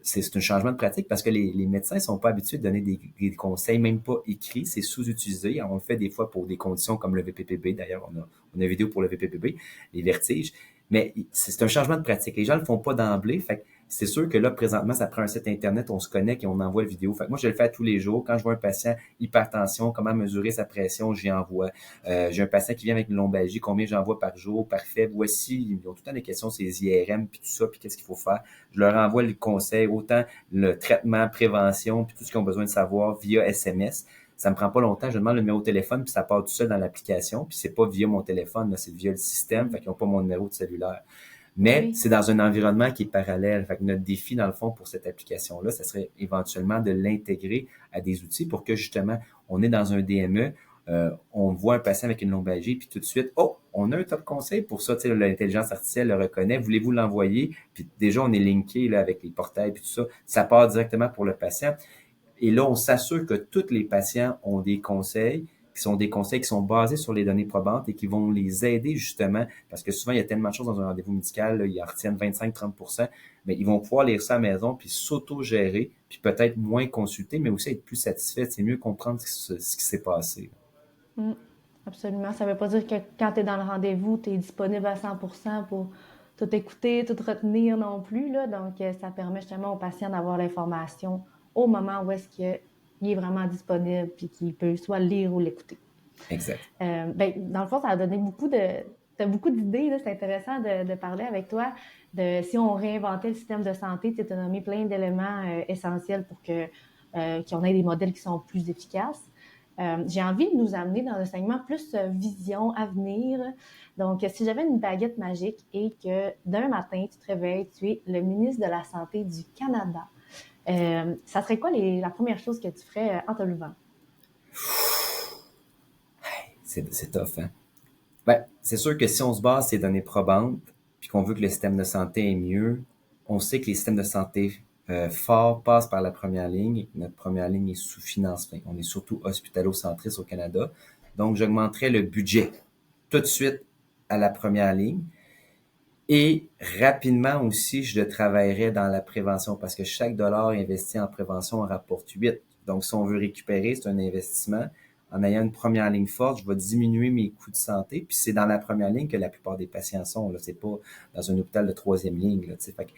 c'est un changement de pratique parce que les médecins sont pas habitués de donner des conseils, même pas écrits, c'est sous-utilisé. On le fait des fois pour des conditions comme le VPPB. D'ailleurs, on a une vidéo pour le VPPB, les vertiges. Mais c'est un changement de pratique. Les gens le font pas d'emblée. Fait que c'est sûr que là, présentement, ça prend un site Internet, on se connecte et on envoie la vidéo. Fait que moi, je le fais tous les jours. Quand je vois un patient hypertension, comment mesurer sa pression, j'y envoie. J'ai un patient qui vient avec une lombalgie, combien j'envoie par jour, parfait. Voici, ils ont tout le temps des questions, c'est les IRM, puis tout ça, puis qu'est-ce qu'il faut faire. Je leur envoie le conseil, autant le traitement, prévention, puis tout ce qu'ils ont besoin de savoir via SMS. Ça me prend pas longtemps, je demande le numéro de téléphone, puis ça part tout seul dans l'application, puis c'est pas via mon téléphone, là, c'est via le système, fait qu'ils n'ont pas mon numéro de cellulaire. Mais Oui. c'est dans un environnement qui est parallèle. Fait que notre défi, dans le fond, pour cette application-là, ça serait éventuellement de l'intégrer à des outils pour que, justement, on est dans un DME, on voit un patient avec une lombalgie, puis tout de suite, oh, on a un top conseil pour ça, tu sais, l'intelligence artificielle le reconnaît, voulez-vous l'envoyer? Puis déjà, on est linké là, avec les portails, puis tout ça, ça part directement pour le patient. Et là, on s'assure que tous les patients ont des conseils, qui sont des conseils qui sont basés sur les données probantes et qui vont les aider justement, parce que souvent, il y a tellement de choses dans un rendez-vous médical, là, ils en retiennent 25-30%, mais ils vont pouvoir lire ça à la maison, puis s'auto-gérer, puis peut-être moins consulter, mais aussi être plus satisfait. C'est mieux comprendre ce qui s'est passé. Mm. Absolument. Ça ne veut pas dire que quand tu es dans le rendez-vous, tu es disponible à 100% pour tout écouter, tout retenir non plus, là. Donc, ça permet justement au patient d'avoir l'information au moment où est-ce qu'il est vraiment disponible puis qu'il peut soit le lire ou l'écouter. Exact. Ben, dans le fond, ça a donné t'as beaucoup d'idées, là. C'est intéressant de parler avec toi de si on réinventait le système de santé, tu as nommé plein d'éléments essentiels pour qu'on ait des modèles qui sont plus efficaces. J'ai envie de nous amener dans un segment plus vision, avenir. Donc, si j'avais une baguette magique et que d'un matin, tu te réveilles, tu es le ministre de la Santé du Canada, ça serait quoi la première chose que tu ferais en te levant? C'est tough, hein? Ben, c'est sûr que si on se base sur ces données probantes, puis qu'on veut que le système de santé est mieux, on sait que les systèmes de santé forts passent par la première ligne et que notre première ligne est sous-financée. On est surtout hospitalo-centriste au Canada. Donc, j'augmenterais le budget tout de suite à la première ligne. Et rapidement aussi, je le travaillerai dans la prévention parce que chaque dollar investi en prévention en rapporte 8. Donc, si on veut récupérer, c'est un investissement. En ayant une première ligne forte, je vais diminuer mes coûts de santé. Puis c'est dans la première ligne que la plupart des patients sont. Là, c'est pas dans un hôpital de troisième ligne. Là, fait que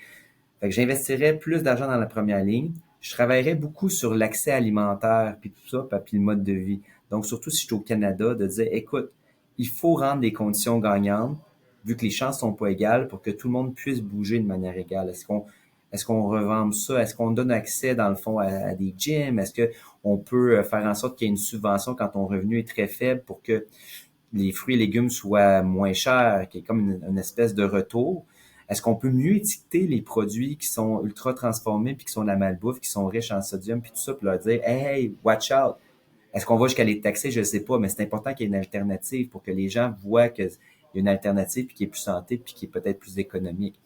j'investirais plus d'argent dans la première ligne. Je travaillerais beaucoup sur l'accès alimentaire, puis tout ça, puis le mode de vie. Donc, surtout si je suis au Canada, de dire, écoute, il faut rendre les conditions gagnantes, vu que les chances sont pas égales, pour que tout le monde puisse bouger de manière égale. Est-ce qu'on revend ça? Est-ce qu'on donne accès, dans le fond, à des gyms? Est-ce qu'on peut faire en sorte qu'il y ait une subvention quand ton revenu est très faible pour que les fruits et légumes soient moins chers, qu'il y ait comme une espèce de retour? Est-ce qu'on peut mieux étiqueter les produits qui sont ultra transformés puis qui sont de la malbouffe, qui sont riches en sodium puis tout ça, puis leur dire, hey, watch out. Est-ce qu'on va jusqu'à les taxer? Je ne sais pas, mais c'est important qu'il y ait une alternative pour que les gens voient qu'il y a une alternative puis qui est plus santé puis qui est peut-être plus économique.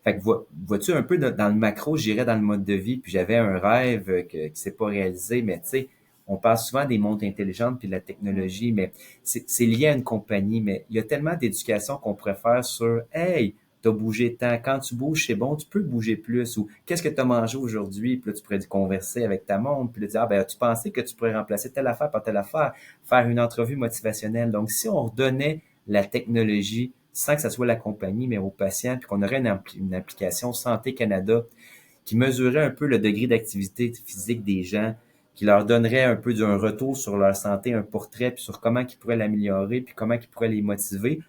Fait que vois-tu un peu dans le macro, j'irais dans le mode de vie, puis j'avais un rêve qui s'est pas réalisé, mais tu sais, on parle souvent des montres intelligentes puis de la technologie, mais c'est lié à une compagnie, mais il y a tellement d'éducation qu'on pourrait faire sur, hey, t'as bougé tant, quand tu bouges, c'est bon, tu peux bouger plus, ou qu'est-ce que tu as mangé aujourd'hui, puis là, tu pourrais converser avec ta montre, puis là, dire, ah, ben, tu pensais que tu pourrais remplacer telle affaire par telle affaire, faire une entrevue motivationnelle. Donc, si on redonnait la technologie sans que ça soit la compagnie, mais aux patients, puis qu'on aurait une application Santé Canada qui mesurait un peu le degré d'activité physique des gens, qui leur donnerait un peu d'un retour sur leur santé, un portrait, puis sur comment ils pourraient l'améliorer, puis comment ils pourraient les motiver.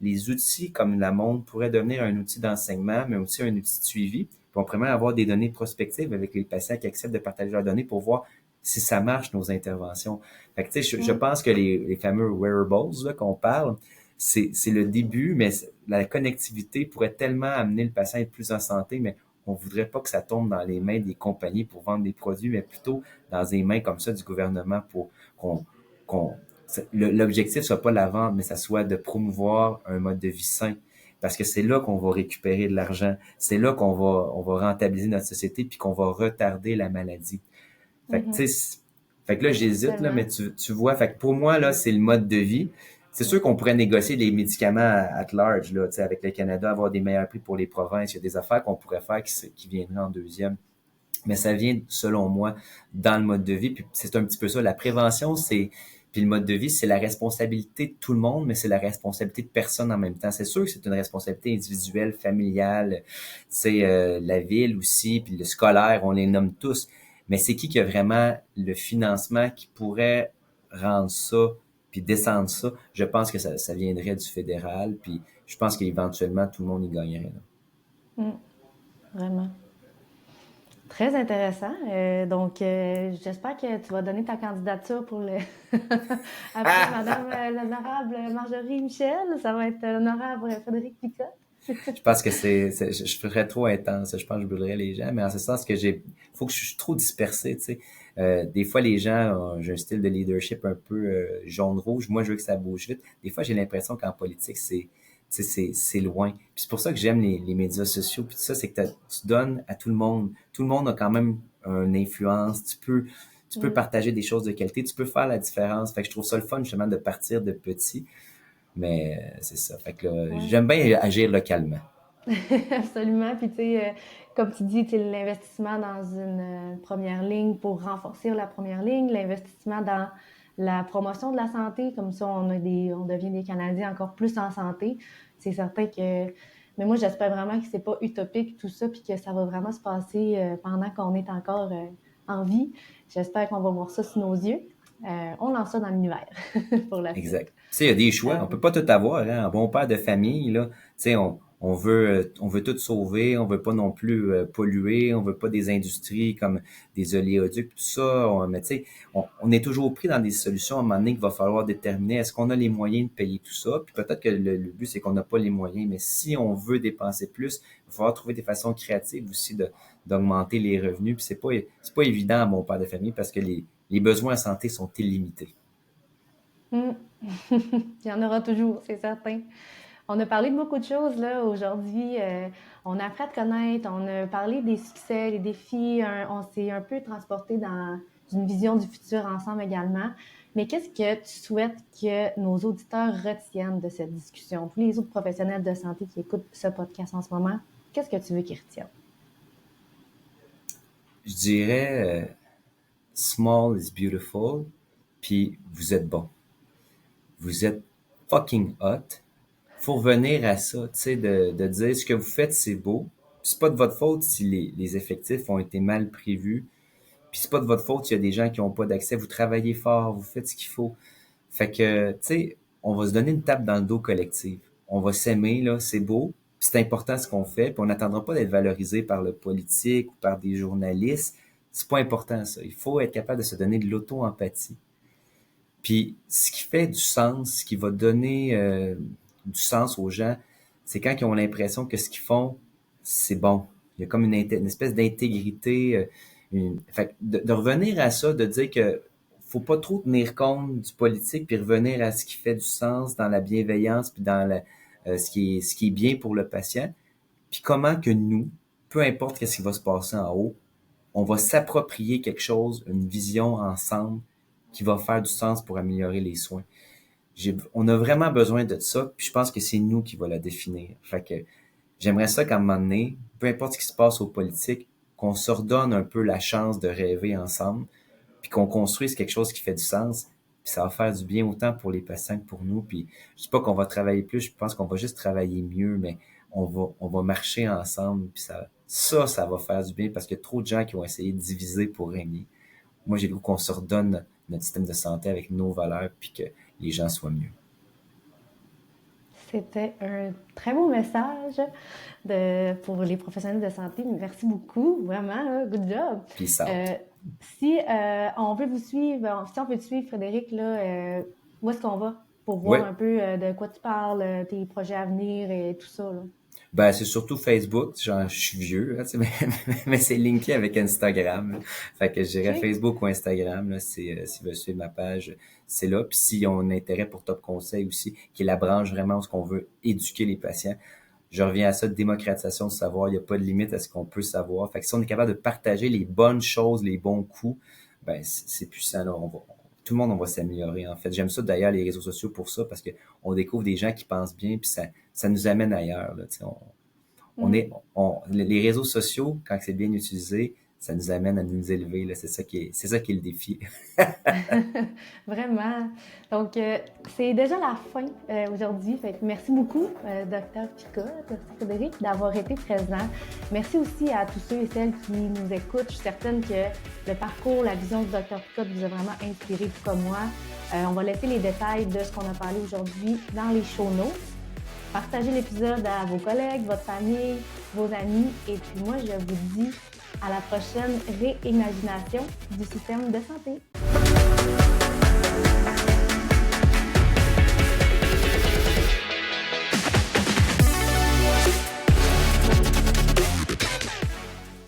Les outils comme la montre pourraient devenir un outil d'enseignement, mais aussi un outil de suivi. Puis on pourrait même avoir des données prospectives avec les patients qui acceptent de partager leurs données pour voir si ça marche, nos interventions. Fait que, tu sais, je pense que les fameux wearables là, qu'on parle, c'est le début, mais la connectivité pourrait tellement amener le patient à être plus en santé, mais on voudrait pas que ça tombe dans les mains des compagnies pour vendre des produits, mais plutôt dans des mains comme ça du gouvernement pour qu'on l'objectif soit pas la vente, mais ça soit de promouvoir un mode de vie sain. Parce que c'est là qu'on va récupérer de l'argent. C'est là qu'on va rentabiliser notre société puis qu'on va retarder la maladie. Fait que, tu sais, fait que là, j'hésite, là, mais Tellement. tu vois, fait que pour moi, là, c'est le mode de vie. C'est sûr qu'on pourrait négocier les médicaments at large, là, tu sais, avec le Canada, avoir des meilleurs prix pour les provinces. Il y a des affaires qu'on pourrait faire qui viendraient en deuxième. Mais ça vient, selon moi, dans le mode de vie. Puis c'est un petit peu ça. La prévention, puis le mode de vie, c'est la responsabilité de tout le monde, mais c'est la responsabilité de personne en même temps. C'est sûr que c'est une responsabilité individuelle, familiale, c'est la ville aussi, puis le scolaire, on les nomme tous. Mais c'est qui a vraiment le financement qui pourrait rendre ça, puis descendre ça? Je pense que ça viendrait du fédéral, puis je pense qu'éventuellement, tout le monde y gagnerait. Là. Mm. Vraiment. Très intéressant. Donc, j'espère que tu vas donner ta candidature pour le après Ah! Madame l'honorable Marjorie Michel. Ça va être l'honorable Frédéric Picotte. Je pense que je ferais trop intense. Je pense que je brûlerais les gens, mais en ce sens que faut que je suis trop dispersé, tu sais. Des fois, les gens, j'ai un style de leadership un peu jaune-rouge. Moi, je veux que ça bouge vite. Des fois, j'ai l'impression qu'en politique, tu sais, c'est loin. Puis c'est pour ça que j'aime les médias sociaux. Puis tout ça, c'est que tu donnes à tout le monde. Tout le monde a quand même une influence. Tu peux Mm. partager des choses de qualité. Tu peux faire la différence. Fait que je trouve ça le fun, justement, de partir de petit. Mais c'est ça. Fait que là, Ouais. j'aime bien agir localement. Absolument. Puis, tu sais, comme tu dis, tu sais, l'investissement dans une première ligne pour renforcer la première ligne, l'investissement dans la promotion de la santé, comme ça, on devient des Canadiens encore plus en santé. C'est certain que. Mais moi, j'espère vraiment que c'est pas utopique tout ça, puis que ça va vraiment se passer pendant qu'on est encore en vie. J'espère qu'on va voir ça sous nos yeux. On lance ça dans l'univers pour la suite. Exact. Tu sais, il y a des choix. On peut pas tout avoir, hein. Un bon père de famille, là, tu sais, on veut tout sauver. On veut pas non plus polluer. On veut pas des industries comme des oléoducs, tout ça. Mais tu sais, on est toujours pris dans des solutions à un moment donné qu'il va falloir déterminer est-ce qu'on a les moyens de payer tout ça. Puis peut-être que le but, c'est qu'on n'a pas les moyens. Mais si on veut dépenser plus, il va falloir trouver des façons créatives aussi d'augmenter les revenus. Puis c'est pas évident à mon père de famille parce que les besoins en santé sont illimités. Mm. Il y en aura toujours, c'est certain. On a parlé de beaucoup de choses là aujourd'hui. On a appris à te connaître, on a parlé des succès, des défis, on s'est un peu transporté dans une vision du futur ensemble également. Mais qu'est-ce que tu souhaites que nos auditeurs retiennent de cette discussion? Tous les autres professionnels de santé qui écoutent ce podcast en ce moment, qu'est-ce que tu veux qu'ils retiennent? Je dirais small is beautiful, puis vous êtes bon. Vous êtes fucking hot. Faut revenir à ça, tu sais, de dire ce que vous faites, c'est beau. Puis c'est pas de votre faute si les effectifs ont été mal prévus. Puis c'est pas de votre faute s'il y a des gens qui ont pas d'accès. Vous travaillez fort, vous faites ce qu'il faut. Fait que, tu sais, on va se donner une tape dans le dos collective. On va s'aimer, là, c'est beau. Puis c'est important ce qu'on fait. Puis on n'attendra pas d'être valorisé par le politique ou par des journalistes. C'est pas important, ça. Il faut être capable de se donner de l'auto-empathie. Puis ce qui fait du sens, ce qui va donner du sens aux gens, c'est quand ils ont l'impression que ce qu'ils font, c'est bon. Il y a comme une espèce d'intégrité. Fait que de revenir à ça, de dire que faut pas trop tenir compte du politique, puis revenir à ce qui fait du sens dans la bienveillance, puis dans ce qui est bien pour le patient. Puis comment que nous, peu importe ce qui va se passer en haut, on va s'approprier quelque chose, une vision ensemble qui va faire du sens pour améliorer les soins. On a vraiment besoin de ça, puis je pense que c'est nous qui va la définir. Fait que j'aimerais ça qu'à un moment donné, peu importe ce qui se passe aux politiques, qu'on se redonne un peu la chance de rêver ensemble, puis qu'on construise quelque chose qui fait du sens, puis ça va faire du bien autant pour les patients que pour nous. Puis je dis pas qu'on va travailler plus, je pense qu'on va juste travailler mieux, mais on va marcher ensemble, puis ça va faire du bien parce qu'il y a trop de gens qui ont essayé de diviser pour régner. Moi, j'ai le goût qu'on se redonne notre système de santé avec nos valeurs, puis que les gens soient mieux. C'était un très beau message pour les professionnels de santé. Merci beaucoup, vraiment, good job. Puis ça. Si on veut vous suivre, si on peut te suivre, Frédéric, là, où est-ce qu'on va pour voir Ouais. un peu de quoi tu parles, tes projets à venir et tout ça, là? Ben, c'est surtout Facebook. Genre, je suis vieux, là, tu sais, mais c'est linké avec Instagram, là. Fait que je dirais OK? Facebook ou Instagram, là, s'ils veulent suivre ma page, c'est là. Puis s'ils ont un intérêt pour Top Conseil aussi, qui est la branche vraiment où on veut éduquer les patients, je reviens à ça, démocratisation du savoir. Il n'y a pas de limite à ce qu'on peut savoir. Fait que si on est capable de partager les bonnes choses, les bons coups, ben, c'est puissant, là. Tout le monde, on va s'améliorer, en fait. J'aime ça, d'ailleurs, les réseaux sociaux pour ça, parce que on découvre des gens qui pensent bien, puis ça nous amène ailleurs, là, tu sais. Mm. Les réseaux sociaux, quand c'est bien utilisé, ça nous amène à nous élever, là. C'est ça qui est le défi. Vraiment. Donc, c'est déjà la fin aujourd'hui. Fait que merci beaucoup, Dr. Picotte, Dr. Frédéric, d'avoir été présent. Merci aussi à tous ceux et celles qui nous écoutent. Je suis certaine que le parcours, la vision de Dr. Picotte vous a vraiment inspiré, tout comme moi. On va laisser les détails de ce qu'on a parlé aujourd'hui dans les show notes. Partagez l'épisode à vos collègues, votre famille, vos amis. Et puis moi, je vous dis à la prochaine réimagination du système de santé.